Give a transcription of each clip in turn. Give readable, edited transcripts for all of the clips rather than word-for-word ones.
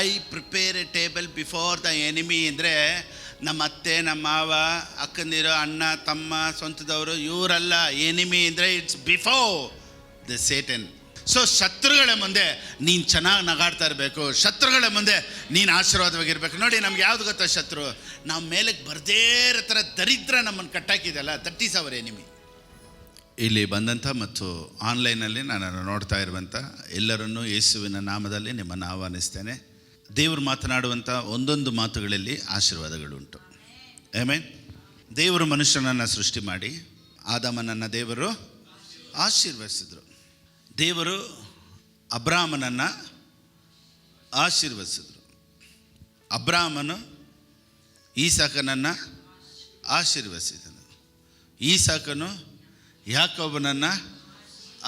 I prepare A table before the enemy ಅಂದರೆ ನಮ್ಮ ಅತ್ತೆ, ನಮ್ಮ ಮಾವ, ಅಕ್ಕಂದಿರೋ, ಅಣ್ಣ, ತಮ್ಮ, ಸ್ವಂತದವರು ಇವರಲ್ಲ. ಎನಿಮಿ ಅಂದರೆ it's before the Satan. So ಶತ್ರುಗಳ ಮುಂದೆ ನೀನು ಚೆನ್ನಾಗಿ ನಗಾಡ್ತಾ ಇರಬೇಕು, ಶತ್ರುಗಳ ಮುಂದೆ ನೀನು ಆಶೀರ್ವಾದವಾಗಿರ್ಬೇಕು. ನೋಡಿ, ನಮ್ಗೆ ಯಾವ್ದು ಗೊತ್ತಾ ಶತ್ರು? ನಾವು ಮೇಲಕ್ಕೆ ಬರದೇ ಇರೋ ಥರ ದರಿದ್ರ ನಮ್ಮನ್ನು ಕಟ್ಟಾಕಿದೆಯಲ್ಲ, ದಟ್ ಈಸ್ ಅವರ್ ಎನಿಮಿ. ಇಲ್ಲಿ ಬಂದಂಥ ಮತ್ತು ಆನ್ಲೈನಲ್ಲಿ ನಾನು ನೋಡ್ತಾ ಇರುವಂಥ ಎಲ್ಲರನ್ನೂ ಯೇಸುವಿನ ನಾಮದಲ್ಲಿ ನಿಮ್ಮನ್ನು ಆಹ್ವಾನಿಸ್ತೇನೆ. ದೇವರು ಮಾತನಾಡುವಂಥ ಒಂದೊಂದು ಮಾತುಗಳಲ್ಲಿ ಆಶೀರ್ವಾದಗಳುಂಟು. ಆಮೆನ್. ದೇವರು ಮನುಷ್ಯನನ್ನು ಸೃಷ್ಟಿ ಮಾಡಿ ಆದಾಮನನ್ನು ದೇವರು ಆಶೀರ್ವದಿಸಿದರು. ದೇವರು ಅಬ್ರಾಮನನ್ನು ಆಶೀರ್ವದಿಸಿದರು. ಅಬ್ರಾಮನು ಈಸಾಕನನ್ನು ಆಶೀರ್ವದಿಸಿದನು. ಈಸಾಕನು ಯಾಕೋಬನನ್ನು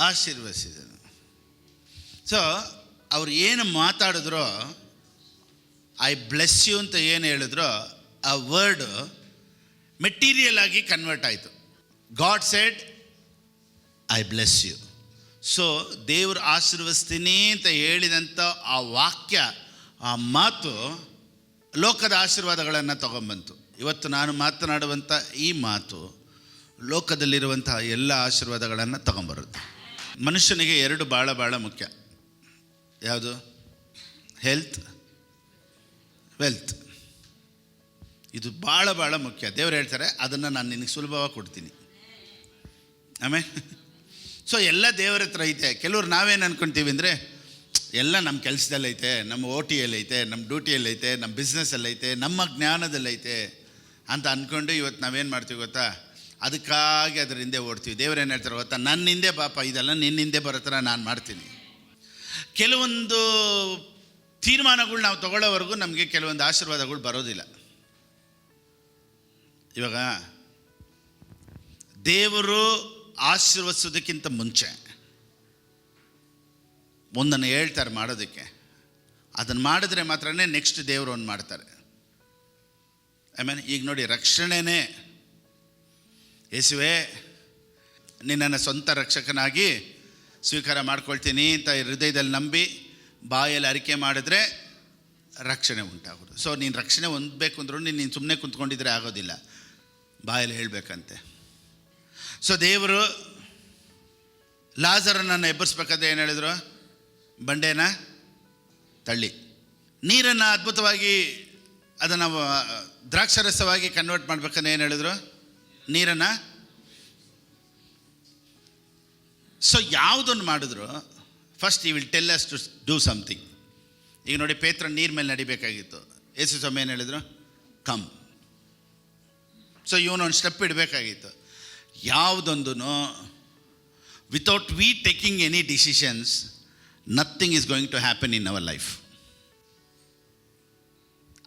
ಆಶೀರ್ವದಿಸಿದನು. ಸೊ ಅವ್ರು ಏನು ಮಾತಾಡಿದ್ರೋ, ಐ ಬ್ಲೆಸ್ ಯು ಅಂತ ಏನು ಹೇಳಿದ್ರೋ, ಆ ವರ್ಡು ಮೆಟೀರಿಯಲ್ ಆಗಿ ಕನ್ವರ್ಟ್ ಆಯಿತು. God said I bless you. So ದೇವರು ಆಶೀರ್ವದಿಸ್ತೀನಿ ಅಂತ ಹೇಳಿದಂಥ ಆ ವಾಕ್ಯ, ಆ ಮಾತು ಲೋಕದ ಆಶೀರ್ವಾದಗಳನ್ನು ತಗೊಂಬಂತು. ಇವತ್ತು ನಾನು ಮಾತನಾಡುವಂಥ ಈ ಮಾತು ಲೋಕದಲ್ಲಿರುವಂತಹ ಎಲ್ಲ ಆಶೀರ್ವಾದಗಳನ್ನು ತಗೊಂಬರುತ್ತೆ. ಮನುಷ್ಯನಿಗೆ ಎರಡು ಭಾಳ ಮುಖ್ಯ. ಯಾವುದು? Health, wealth. ಇದು ಭಾಳ ಮುಖ್ಯ. ದೇವ್ರು ಹೇಳ್ತಾರೆ, ಅದನ್ನು ನಾನು ನಿನಗೆ ಸುಲಭವಾಗಿ ಕೊಡ್ತೀನಿ. ಆಮೇಲೆ ಸೊ ಎಲ್ಲ ದೇವರ ಹತ್ರ ಐತೆ. ಕೆಲವ್ರು ನಾವೇನು ಅಂದ್ಕೊಳ್ತೀವಿ ಅಂದರೆ, ಎಲ್ಲ ನಮ್ಮ ಕೆಲಸದಲ್ಲೈತೆ, ನಮ್ಮ ಓ ಟಿಯಲ್ಲೈತೆ, ನಮ್ಮ ಡ್ಯೂಟಿಯಲ್ಲೈತೆ, ನಮ್ಮ ಬಿಸ್ನೆಸ್ಸಲ್ಲೈತೆ, ನಮ್ಮ ಜ್ಞಾನದಲ್ಲೈತೆ ಅಂತ ಅಂದ್ಕೊಂಡು ಇವತ್ತು ನಾವೇನು ಮಾಡ್ತೀವಿ ಗೊತ್ತಾ? ಅದಕ್ಕಾಗಿ ಅದರ ಹಿಂದೆ ಓಡ್ತೀವಿ. ದೇವ್ರೇನು ಹೇಳ್ತಾರೆ ಗೊತ್ತಾ? ನನ್ನ ಹಿಂದೆ ಪಾಪ, ಇದೆಲ್ಲ ನಿನ್ನ ಹಿಂದೆ ಬರೋ ಥರ ನಾನು ಮಾಡ್ತೀನಿ. ಕೆಲವೊಂದು ತೀರ್ಮಾನಗಳು ನಾವು ತಗೊಳ್ಳೋವರೆಗೂ ನಮಗೆ ಕೆಲವೊಂದು ಆಶೀರ್ವಾದಗಳು ಬರೋದಿಲ್ಲ. ಇವಾಗ ದೇವರು ಆಶೀರ್ವದಿಸೋದಕ್ಕಿಂತ ಮುಂಚೆ ಒಂದನ್ನು ಹೇಳ್ತಾರೆ ಮಾಡೋದಕ್ಕೆ. ಅದನ್ನು ಮಾಡಿದ್ರೆ ಮಾತ್ರನೇ ನೆಕ್ಸ್ಟ್ ದೇವರು ಒಂದು ಮಾಡ್ತಾರೆ. ಆಮೇಲೆ ಈಗ ನೋಡಿ, ರಕ್ಷಣೆನೇ ಯೇಸುವೇ ನಿನ್ನನ್ನು ಸ್ವಂತ ರಕ್ಷಕನಾಗಿ ಸ್ವೀಕಾರ ಮಾಡ್ಕೊಳ್ತೀನಿ ಅಂತ ಹೃದಯದಲ್ಲಿ ನಂಬಿ ಬಾಯಲ್ಲಿ ಅರಿಕೆ ಮಾಡಿದ್ರೆ ರಕ್ಷಣೆ ಉಂಟಾಗೋದು. ಸೊ ನೀನು ರಕ್ಷಣೆ ಹೊಂದಬೇಕು ಅಂದ್ರೂ ನೀನು ಸುಮ್ಮನೆ ಕುಂತ್ಕೊಂಡಿದ್ರೆ ಆಗೋದಿಲ್ಲ, ಬಾಯಲ್ಲಿ ಹೇಳಬೇಕಂತೆ. ಸೊ ದೇವರು ಲಾಜರನನ್ನು ಎಬ್ಬರಿಸ್ಬೇಕಾದ್ರೆ ಏನು ಹೇಳಿದ್ರು? ಬಂಡೆನ ತಳ್ಳಿ, ನೀರನ್ನು ಅದ್ಭುತವಾಗಿ ಅದನ್ನು ದ್ರಾಕ್ಷಾರಸವಾಗಿ ಕನ್ವರ್ಟ್ ಮಾಡ್ಬೇಕಂದ್ರೆ ಏನು ಹೇಳಿದ್ರು? ನೀರನ್ನು. ಸೊ ಯಾವುದನ್ನು ಮಾಡಿದ್ರು, ಫಸ್ಟ್ ಈ will tell us to do something. ಈಗ ನೋಡಿ, ಪೇತ್ರ ನೀರು ಮೇಲೆ ನಡಿಬೇಕಾಗಿತ್ತು. ಯೇಸು ಸ್ವಾಮಿ ಏನು ಹೇಳಿದ್ರು? ಕಮ್. ಸೊ ಇವನೊಂದು ಸ್ಟೆಪ್ ಇಡಬೇಕಾಗಿತ್ತು. ಯಾವುದೊಂದು without we taking any decisions, nothing is going to happen in our life.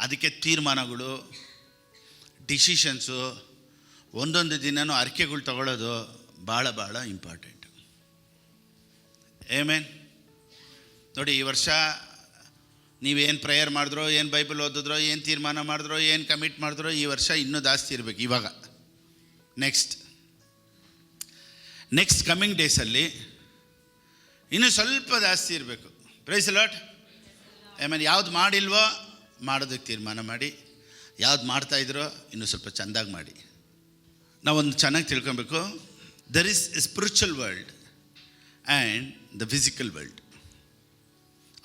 ಅದಕ್ಕೆ ತೀರ್ಮಾನಗಳು, ಡಿಸಿಷನ್ಸು, ಒಂದೊಂದು ದಿನವೂ ಅರಿಕೆಗಳು ತಗೊಳ್ಳೋದು ಭಾಳ ಇಂಪಾರ್ಟೆಂಟ್. ಆಮೆನ್. ನೋಡಿ, ಈ ವರ್ಷ ನೀವೇನು ಪ್ರೇಯರ್ ಮಾಡಿದ್ರೋ, ಏನು ಬೈಬಲ್ ಓದಿದ್ರೋ, ಏನು ತೀರ್ಮಾನ ಮಾಡಿದ್ರೋ, ಏನು ಕಮಿಟ್ ಮಾಡಿದ್ರೋ, ಈ ವರ್ಷ ಇನ್ನೂ ಜಾಸ್ತಿ ಇರಬೇಕು. ಇವಾಗ ನೆಕ್ಸ್ಟ್ ಕಮಿಂಗ್ ಡೇಸಲ್ಲಿ ಇನ್ನೂ ಸ್ವಲ್ಪ ಜಾಸ್ತಿ ಇರಬೇಕು. Praise the Lord. ಆಮೇಲೆ ಯಾವ್ದು ಮಾಡಿಲ್ವೋ ಮಾಡೋದಕ್ಕೆ ತೀರ್ಮಾನ ಮಾಡಿ, ಯಾವ್ದು ಮಾಡ್ತಾಯಿದ್ರೋ ಇನ್ನೂ ಸ್ವಲ್ಪ ಚೆಂದಾಗಿ ಮಾಡಿ. ನಾವೊಂದು ಚೆನ್ನಾಗಿ ತಿಳ್ಕೊಬೇಕು, there is a spiritual world and the physical world.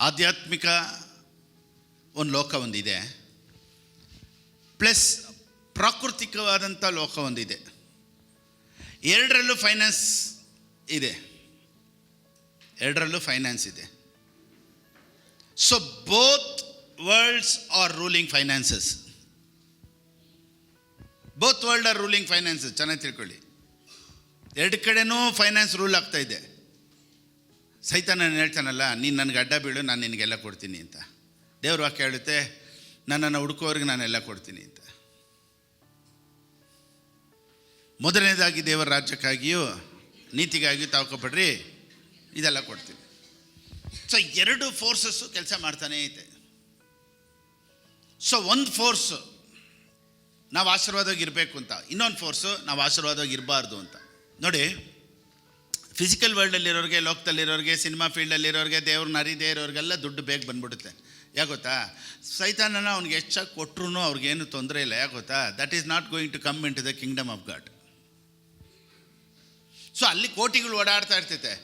ಆಧ್ಯಾತ್ಮಿಕ ಒಂದು ಲೋಕ ಒಂದಿದೆ, ಪ್ಲಸ್ ಪ್ರಾಕೃತಿಕವಾದಂಥ ಲೋಕ ಒಂದಿದೆ. ಎರಡರಲ್ಲೂ ಫೈನಾನ್ಸ್ ಇದೆ. So both worlds are ruling finances. Both world are ruling finances. ಚೆನ್ನಾಗಿ ತಿಳ್ಕೊಳ್ಳಿ, ಎರಡು ಕಡೆನೂ ಫೈನಾನ್ಸ್ ರೂಲ್ ಆಗ್ತಾ ಇದೆ. ಸೈತಾನ ಹೇಳ್ತಾನಲ್ಲ, ನೀನು ನನಗೆ ಅಡ್ಡ ಬೀಳು, ನಾನು ನಿನಗೆಲ್ಲ ಕೊಡ್ತೀನಿ ಅಂತ. ದೇವ್ರ ವಾಕ್ಯ ಹೇಳುತ್ತೆ, ನನ್ನನ್ನು ಹುಡುಕೋರಿಗೆ ನಾನೆಲ್ಲ ಕೊಡ್ತೀನಿ ಅಂತ. ಮೊದಲನೇದಾಗಿ ದೇವರ ರಾಜ್ಯಕ್ಕಾಗಿಯೂ ನೀತಿಗಾಗಿಯೂ ತಾಳ್ಕೊಬೇಡ್ರಿ, ಇದೆಲ್ಲ ಕೊಡ್ತೀನಿ. ಸೊ ಎರಡು ಫೋರ್ಸಸ್ಸು ಕೆಲಸ ಮಾಡ್ತಾನೇ ಐತೆ. ಸೊ ಒಂದು ಫೋರ್ಸು ನಾವು ಆಶೀರ್ವಾದವಾಗಿ ಇರಬೇಕು ಅಂತ, ಇನ್ನೊಂದು ಫೋರ್ಸು ನಾವು ಆಶೀರ್ವಾದವಾಗಿ ಇರಬಾರ್ದು ಅಂತ. ನೋಡಿ, ಫಿಸಿಕಲ್ ವರ್ಲ್ಡಲ್ಲಿರೋರಿಗೆ, ಲೋಕದಲ್ಲಿರೋರಿಗೆ, ಸಿನಿಮಾ ಫೀಲ್ಡಲ್ಲಿರೋರಿಗೆ, ದೇವ್ರನ್ನ ಅರಿದೇ ಇರೋರಿಗೆಲ್ಲ ದುಡ್ಡು ಬೇಗ ಬಂದ್ಬಿಡುತ್ತೆ. ಯಾಕೆ ಗೊತ್ತಾ, ಸೈತಾನನ ಅವ್ನಿಗೆ ಹೆಚ್ಚಾಗಿ ಕೊಟ್ಟರು ಅವ್ರಿಗೇನು ತೊಂದರೆ ಇಲ್ಲ. ಯಾಕೆ ಗೊತ್ತಾ, that is not going to come into the kingdom of God. So ಅಲ್ಲಿ ಕೋಟಿಗಳು ಓಡಾಡ್ತಾ ಇರ್ತೈತೆ.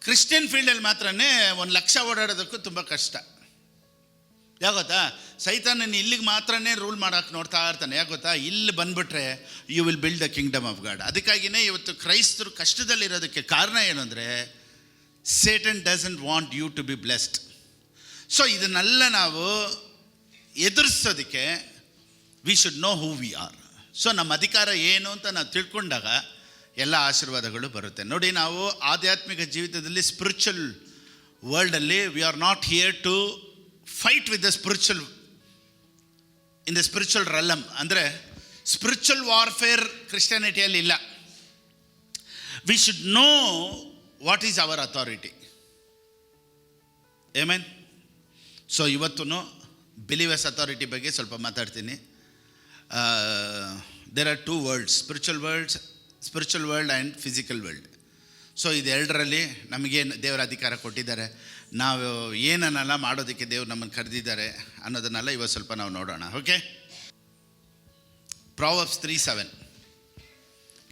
ಕ್ರಿಶ್ಚಿಯನ್ ಫೀಲ್ಡಲ್ಲಿ ಮಾತ್ರನೇ 1,00,000 ಓಡಾಡೋದಕ್ಕೂ ತುಂಬ ಕಷ್ಟ. ಯಾಕೆ ಗೊತ್ತಾ, ಸೈತಾನನ ಇಲ್ಲಿಗೆ ಮಾತ್ರನೇ ರೂಲ್ ಮಾಡೋಕೆ ನೋಡ್ತಾ ಇರ್ತಾನೆ. ಯಾಕೆ ಗೊತ್ತಾ, ಇಲ್ಲಿ ಬಂದುಬಿಟ್ರೆ you will build the kingdom of God. ಅದಕ್ಕಾಗಿಯೇ ಇವತ್ತು ಕ್ರೈಸ್ತರು ಕಷ್ಟದಲ್ಲಿರೋದಕ್ಕೆ ಕಾರಣ ಏನು ಅಂದರೆ, Satan doesn't want you to be blessed. So ಇದನ್ನೆಲ್ಲ ನಾವು ಎದುರಿಸೋದಕ್ಕೆ we should know who we are. So ನಮ್ಮ ಅಧಿಕಾರ ಏನು ಅಂತ ನಾವು ತಿಳ್ಕೊಂಡಾಗ ಎಲ್ಲ ಆಶೀರ್ವಾದಗಳು ಬರುತ್ತೆ. ನೋಡಿ, ನಾವು ಆಧ್ಯಾತ್ಮಿಕ ಜೀವಿತದಲ್ಲಿ ಸ್ಪಿರಿಚುವಲ್ ವರ್ಲ್ಡಲ್ಲಿ we are not here to fight with the spiritual in the spiritual realm. ಅಂದರೆ ಸ್ಪಿರಿಚುವಲ್ ವಾರ್ಫೇರ್ ಕ್ರಿಶ್ಚಿಯಾನಿಟಿಯಲ್ಲಿ ಇಲ್ಲ. We should know what is our authority. Amen. So ಇವತ್ತು ಬಿಲೀವರ್ಸ್ ಅಥಾರಿಟಿ ಬಗ್ಗೆ ಸ್ವಲ್ಪ ಮಾತಾಡ್ತೀನಿ. There are 2 worlds, spiritual world and physical world. So ಇದೆರಡರಲ್ಲಿ ನಮಗೇನು ದೇವರ ಅಧಿಕಾರ ಕೊಟ್ಟಿದ್ದಾರೆ, ನಾವು ಏನನ್ನೆಲ್ಲ ಮಾಡೋದಕ್ಕೆ ದೇವ್ರು ನಮ್ಮನ್ನು ಕರೆದಿದ್ದಾರೆ ಅನ್ನೋದನ್ನೆಲ್ಲ ಇವತ್ತು ಸ್ವಲ್ಪ ನಾವು ನೋಡೋಣ. ಓಕೆ, ಪ್ರಾವರ್ಬ್ಸ್ 3:7,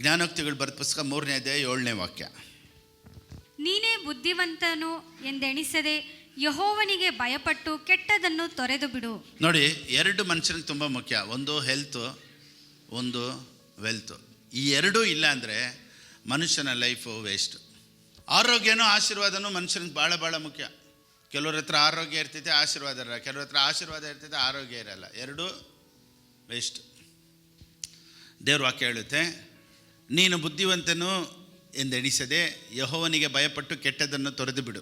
ಜ್ಞಾನೋಕ್ತಿಗಳು ಬರೆದ ಪುಸ್ತಕ 3ನೇ ಅಧ್ಯಾಯ 7ನೇ ವಾಕ್ಯ. ನೀನೇ ಬುದ್ಧಿವಂತನು ಎಂದೆಣಿಸದೆ ಯೆಹೋವನಿಗೆ ಭಯಪಟ್ಟು ಕೆಟ್ಟದನ್ನು ತೊರೆದು ಬಿಡು. ನೋಡಿ, 2 ಮನುಷ್ಯನಿಗೆ ತುಂಬ ಮುಖ್ಯ. ಒಂದು ಹೆಲ್ತು, ಒಂದು ವೆಲ್ತು. ಈ ಎರಡೂ ಇಲ್ಲ ಅಂದರೆ ಮನುಷ್ಯನ ಲೈಫು ವೇಸ್ಟು. ಆರೋಗ್ಯನೂ ಆಶೀರ್ವಾದನೂ ಮನುಷ್ಯನಿಗೆ ಭಾಳ ಭಾಳ ಮುಖ್ಯ. ಕೆಲವ್ರ ಹತ್ರ ಆರೋಗ್ಯ ಇರ್ತೈತೆ, ಆಶೀರ್ವಾದ ಇರಲ್ಲ. ಕೆಲವ್ರ ಹತ್ರ ಆಶೀರ್ವಾದ ಇರ್ತೈತೆ, ಆರೋಗ್ಯ ಇರಲ್ಲ. ಎರಡೂ ವೇಸ್ಟ್. ದೇವ್ರ ವಾಕ್ಯ ಹೇಳುತ್ತೆ, ನೀನು ಬುದ್ಧಿವಂತನು ಎಂದೆಣಿಸದೆ ಯೆಹೋವನಿಗೆ ಭಯಪಟ್ಟು ಕೆಟ್ಟದನ್ನು ತೊರೆದು ಬಿಡು.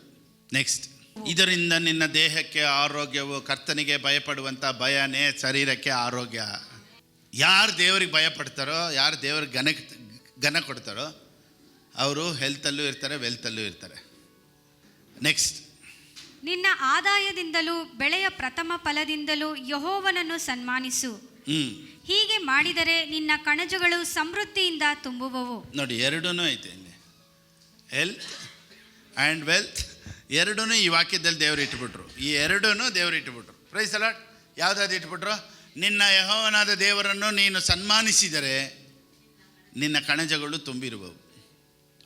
ನೆಕ್ಸ್ಟ್, ಇದರಿಂದ ನಿನ್ನ ದೇಹಕ್ಕೆ ಆರೋಗ್ಯವು. ಕರ್ತನಿಗೆ ಭಯಪಡುವಂಥ ಭಯನೇ ಶರೀರಕ್ಕೆ ಆರೋಗ್ಯ. ಯಾರು ದೇವರಿಗೆ ಭಯಪಡ್ತಾರೋ, ಯಾರು ದೇವ್ರಿಗೆ ಘನ ಕೊಡ್ತಾರೋ ಅವರು ಹೆಲ್ತಲ್ಲೂ ಇರ್ತಾರೆ, ವೆಲ್ತಲ್ಲೂ ಇರ್ತಾರೆ. ನೆಕ್ಸ್ಟ್, ನಿನ್ನ ಆದಾಯದಿಂದಲೂ ಬೆಳೆಯ ಪ್ರಥಮ ಫಲದಿಂದಲೂ ಯೆಹೋವನನ್ನು ಸನ್ಮಾನಿಸು. ಹೀಗೆ ಮಾಡಿದರೆ ನಿನ್ನ ಕಣಜಗಳು ಸಮೃದ್ಧಿಯಿಂದ ತುಂಬುವವು. ನೋಡಿ, ಎರಡೂ ಐತೆ ಇಲ್ಲಿ, ಹೆಲ್ತ್ ಆ್ಯಂಡ್ ವೆಲ್ತ್ ಎರಡೂ ಈ ವಾಕ್ಯದಲ್ಲಿ ದೇವರು ಇಟ್ಬಿಟ್ರು. ಈ ಎರಡೂ ದೇವರು ಇಟ್ಬಿಟ್ರು. Price the lord. ಯಾವುದಾದ್ರು ಇಟ್ಬಿಟ್ರು? ನಿನ್ನ ಯೆಹೋವನಾದ ದೇವರನ್ನು ನೀನು ಸನ್ಮಾನಿಸಿದರೆ ನಿನ್ನ ಕಣಜಗಳು ತುಂಬಿರುವವು.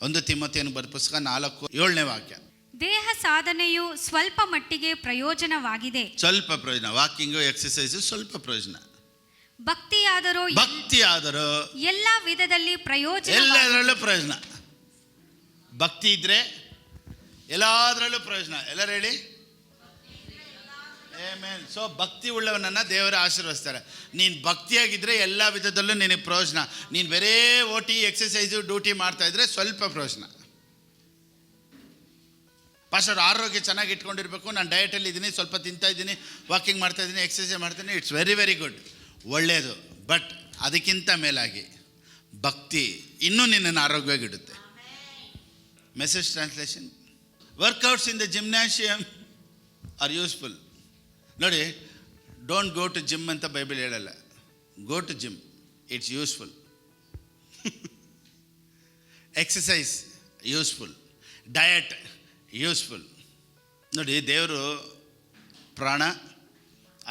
1 ತಿಮೋಥೆಯನು ಬರೆದ ಪುಸ್ತಕ 4:7ನೇ ವಾಕ್ಯ. ದೇಹ ಸಾಧನೆಯು ಸ್ವಲ್ಪ ಮಟ್ಟಿಗೆ ಪ್ರಯೋಜನವಾಗಿದೆ. ಸ್ವಲ್ಪ ಪ್ರಯೋಜನ. ವಾಕಿಂಗು, ಎಕ್ಸಸೈಸು ಸ್ವಲ್ಪ ಪ್ರಯೋಜನ. ಭಕ್ತಿಯಾದರೂ ಎಲ್ಲ ವಿಧದಲ್ಲಿ ಪ್ರಯೋಜನ. ಎಲ್ಲದರಲ್ಲೂ ಪ್ರಯೋಜನ. ಭಕ್ತಿ ಇದ್ರೆ ಎಲ್ಲದರಲ್ಲೂ ಪ್ರಯೋಜನ. ಎಲ್ಲರೂ ಹೇಳಿ ಆಮೆನ್. ಸೊ ಭಕ್ತಿ ಉಳ್ಳವನನ್ನು ದೇವರು ಆಶೀರ್ವದಿಸ್ತಾರೆ. ನೀನು ಭಕ್ತಿಯಾಗಿದ್ದರೆ ಎಲ್ಲ ವಿಧದಲ್ಲೂ ನಿನಗೆ ಪ್ರಯೋಜನ. ನೀನು ಬೇರೆ ಓಟಿ, ಎಕ್ಸಸೈಸು, ಡ್ಯೂಟಿ ಮಾಡ್ತಾಯಿದ್ರೆ ಸ್ವಲ್ಪ ಪ್ರಯೋಜನ. ಪಾಸ್ಟರ್, ಆರೋಗ್ಯ ಚೆನ್ನಾಗಿ ಇಟ್ಕೊಂಡಿರಬೇಕು, ನಾನು ಡಯಟಲ್ಲಿ ಇದ್ದೀನಿ, ಸ್ವಲ್ಪ ತಿಂತಾಯಿದ್ದೀನಿ, ವಾಕಿಂಗ್ ಮಾಡ್ತಾಯಿದ್ದೀನಿ, ಎಕ್ಸಸೈಸ್ ಮಾಡ್ತೀನಿ, ಇಟ್ಸ್ ವೆರಿ ವೆರಿ ಗುಡ್, ಒಳ್ಳೆಯದು. ಬಟ್ ಅದಕ್ಕಿಂತ ಮೇಲಾಗಿ ಭಕ್ತಿ ಇನ್ನೂ ನಿನ್ನನ್ನು ಆರೋಗ್ಯವಾಗಿಡುತ್ತೆ. Message translation, workouts in the gymnasium are useful. ನೋಡಿ, ಡೋಂಟ್ ಗೋ ಟು ಜಿಮ್ ಅಂತ ಬೈಬಲ್ ಹೇಳಲ್ಲ. Go to gym, it's useful. Exercise useful, diet useful. ನೋಡಿ, ದೇವರು ಪ್ರಾಣ,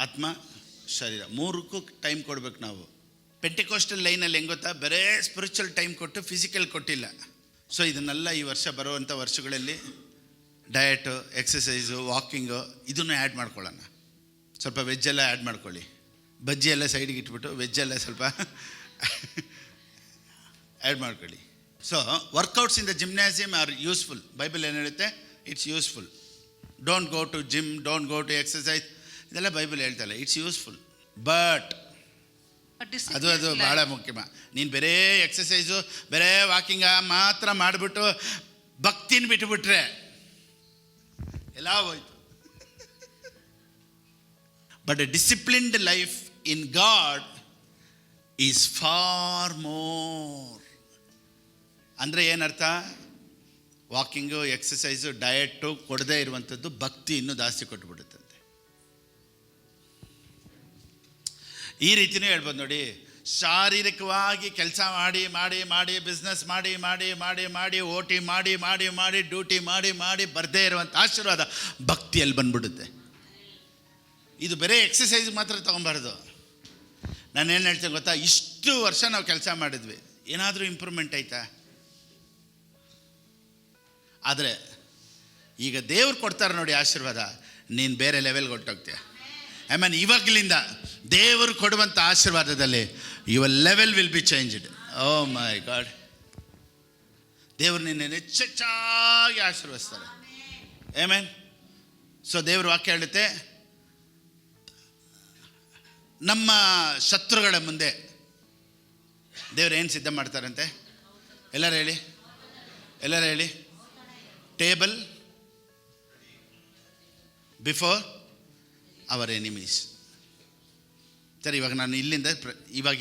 ಆತ್ಮ, ಶರೀರ ಮೂರಕ್ಕೂ ಟೈಮ್ ಕೊಡ್ಬೇಕು ನಾವು. ಪೆಂಟಿಕೋಸ್ಟಲ್ ಲೈನಲ್ಲಿ ಹೆಂಗೆ ಗೊತ್ತಾ, ಬರೇ ಸ್ಪಿರಿಚುವಲ್ ಟೈಮ್ ಕೊಟ್ಟು ಫಿಸಿಕಲ್ ಕೊಟ್ಟಿಲ್ಲ. ಸೊ ಇದನ್ನೆಲ್ಲ ಈ ವರ್ಷ ಬರುವಂಥ ವರ್ಷಗಳಲ್ಲಿ ಡಯಟು, ಎಕ್ಸಸೈಸು, ವಾಕಿಂಗು ಇದನ್ನು ಆ್ಯಡ್ ಮಾಡ್ಕೊಳ್ಳೋಣ. ಸ್ವಲ್ಪ ವೆಜ್ಜೆಲ್ಲ ಆ್ಯಡ್ ಮಾಡ್ಕೊಳ್ಳಿ. ಬಜ್ಜಿ ಎಲ್ಲ ಸೈಡಿಗೆ ಇಟ್ಬಿಟ್ಟು ವೆಜ್ಜೆಲ್ಲ ಸ್ವಲ್ಪ ಆ್ಯಡ್ ಮಾಡ್ಕೊಳ್ಳಿ. So workouts in the gymnasium are useful. Bible ಏನು ಹೇಳುತ್ತೆ? It's useful. Don't go to gym, don't go to exercise, ಇದೆಲ್ಲ ಬೈಬಲ್ ಹೇಳ್ತಲ್ಲ. ಇಟ್ಸ್ ಯೂಸ್ಫುಲ್, ಬಟ್ ಅದು ಭಾಳ ಮುಖ್ಯ. ನೀನು ಬೇರೆ ಎಕ್ಸಸೈಸು, ಬೇರೆ ವಾಕಿಂಗ ಮಾತ್ರ ಮಾಡಿಬಿಟ್ಟು ಭಕ್ತಿನ ಬಿಟ್ಟುಬಿಟ್ರೆ ಎಲ್ಲ ಹೋಯ್ತು. But A disciplined life in god is for more. ಅಂದರೆ ಏನರ್ಥ? ವಾಕಿಂಗು, ಎಕ್ಸಸೈಸು, ಡಯಟು ಕೊಡದೇ ಇರುವಂಥದ್ದು ಭಕ್ತಿ ಇನ್ನೂ ಜಾಸ್ತಿ ಕೊಟ್ಟುಬಿಡುತ್ತಂತೆ. ಈ ರೀತಿಯೂ ಹೇಳ್ಬೋದು. ನೋಡಿ, ಶಾರೀರಿಕವಾಗಿ ಕೆಲಸ ಮಾಡಿ ಮಾಡಿ ಮಾಡಿ ಬಿಸ್ನೆಸ್ ಮಾಡಿ ಮಾಡಿ ಮಾಡಿ ಮಾಡಿ ಓಟಿ ಮಾಡಿ ಮಾಡಿ ಮಾಡಿ ಡ್ಯೂಟಿ ಮಾಡಿ ಮಾಡಿ ಬರದೇ ಇರುವಂಥ ಆಶೀರ್ವಾದ ಭಕ್ತಿಯಲ್ಲಿ ಬಂದ್ಬಿಡುತ್ತೆ. ಇದು ಬರೀ ಎಕ್ಸಸೈಸ್ ಮಾತ್ರ ತೊಗೊಬಾರ್ದು. ನಾನು ಏನು ಹೇಳ್ತೇನೆ ಗೊತ್ತಾ, ಇಷ್ಟು ವರ್ಷ ನಾವು ಕೆಲಸ ಮಾಡಿದ್ವಿ, ಏನಾದರೂ ಇಂಪ್ರೂವ್ಮೆಂಟ್ ಆಯ್ತಾ? ಆದರೆ ಈಗ ದೇವ್ರು ಕೊಡ್ತಾರೆ ನೋಡಿ ಆಶೀರ್ವಾದ, ನೀನು ಬೇರೆ ಲೆವೆಲ್ಗೆ ಹೊರಟೋಗ್ತೀಯ. ಆಮೇಲೆ ಇವಾಗಲಿಂದ ದೇವರು ಕೊಡುವಂಥ ಆಶೀರ್ವಾದದಲ್ಲಿ your level will be changed. Oh my God, ದೇವರು ನಿನ್ನೆ ಹೆಚ್ಚೆಚ್ಚಾಗಿ ಆಶೀರ್ವದಿಸ್ತಾರೆ. ಆಮೇನ್. ಸೊ ದೇವ್ರ ವಾಕ್ಯ ಹೇಳುತ್ತೆ, ನಮ್ಮ ಶತ್ರುಗಳ ಮುಂದೆ ದೇವ್ರು ಏನು ಸಿದ್ಧ ಮಾಡ್ತಾರಂತೆ? ಎಲ್ಲರೂ ಹೇಳಿ ಟೇಬಲ್ ಬಿಫೋರ್ ಅವರ್ ಎನಿಮೀಸ್. ಸರಿ, ಇವಾಗ ನಾನು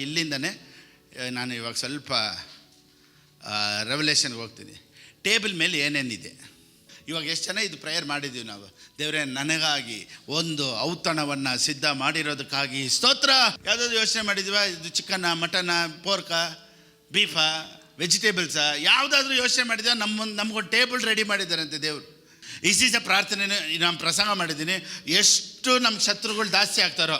ಇಲ್ಲಿಂದನೇ ನಾನು ಇವಾಗ ಸ್ವಲ್ಪ ರೆವಲ್ಯೂಷನ್ಗೆ ಹೋಗ್ತೀನಿ. ಟೇಬಲ್ ಮೇಲೆ ಏನೇನಿದೆ? ಇವಾಗ ಎಷ್ಟು ಜನ ಇದು ಪ್ರೇಯರ್ ಮಾಡಿದ್ದೀವಿ ನಾವು, ದೇವರೇ ನನಗಾಗಿ ಒಂದು ಔತಣವನ್ನು ಸಿದ್ಧ ಮಾಡಿರೋದಕ್ಕಾಗಿ ಸ್ತೋತ್ರ. ಯಾವುದಾದ್ರು ಯೋಚನೆ ಮಾಡಿದ್ದೀವ? ಇದು ಚಿಕನ್ನ, ಮಟನ್ನ, ಪೋರ್ಕ, ಬೀಫಾ, ವೆಜಿಟೇಬಲ್ಸಾ, ಯಾವುದಾದ್ರೂ ಯೋಚನೆ ಮಾಡಿದ್ದೀವ? ನಮಗೊಂದು ಟೇಬಲ್ ರೆಡಿ ಮಾಡಿದ್ದಾರಂತೆ ದೇವರು. ಇಸೀಸ ಪ್ರಾರ್ಥನೆ ನಾನು ಪ್ರಸಂಗ ಮಾಡಿದ್ದೀನಿ, ಎಷ್ಟು ನಮ್ಮ ಶತ್ರುಗಳು ಜಾಸ್ತಿ ಆಗ್ತಾರೋ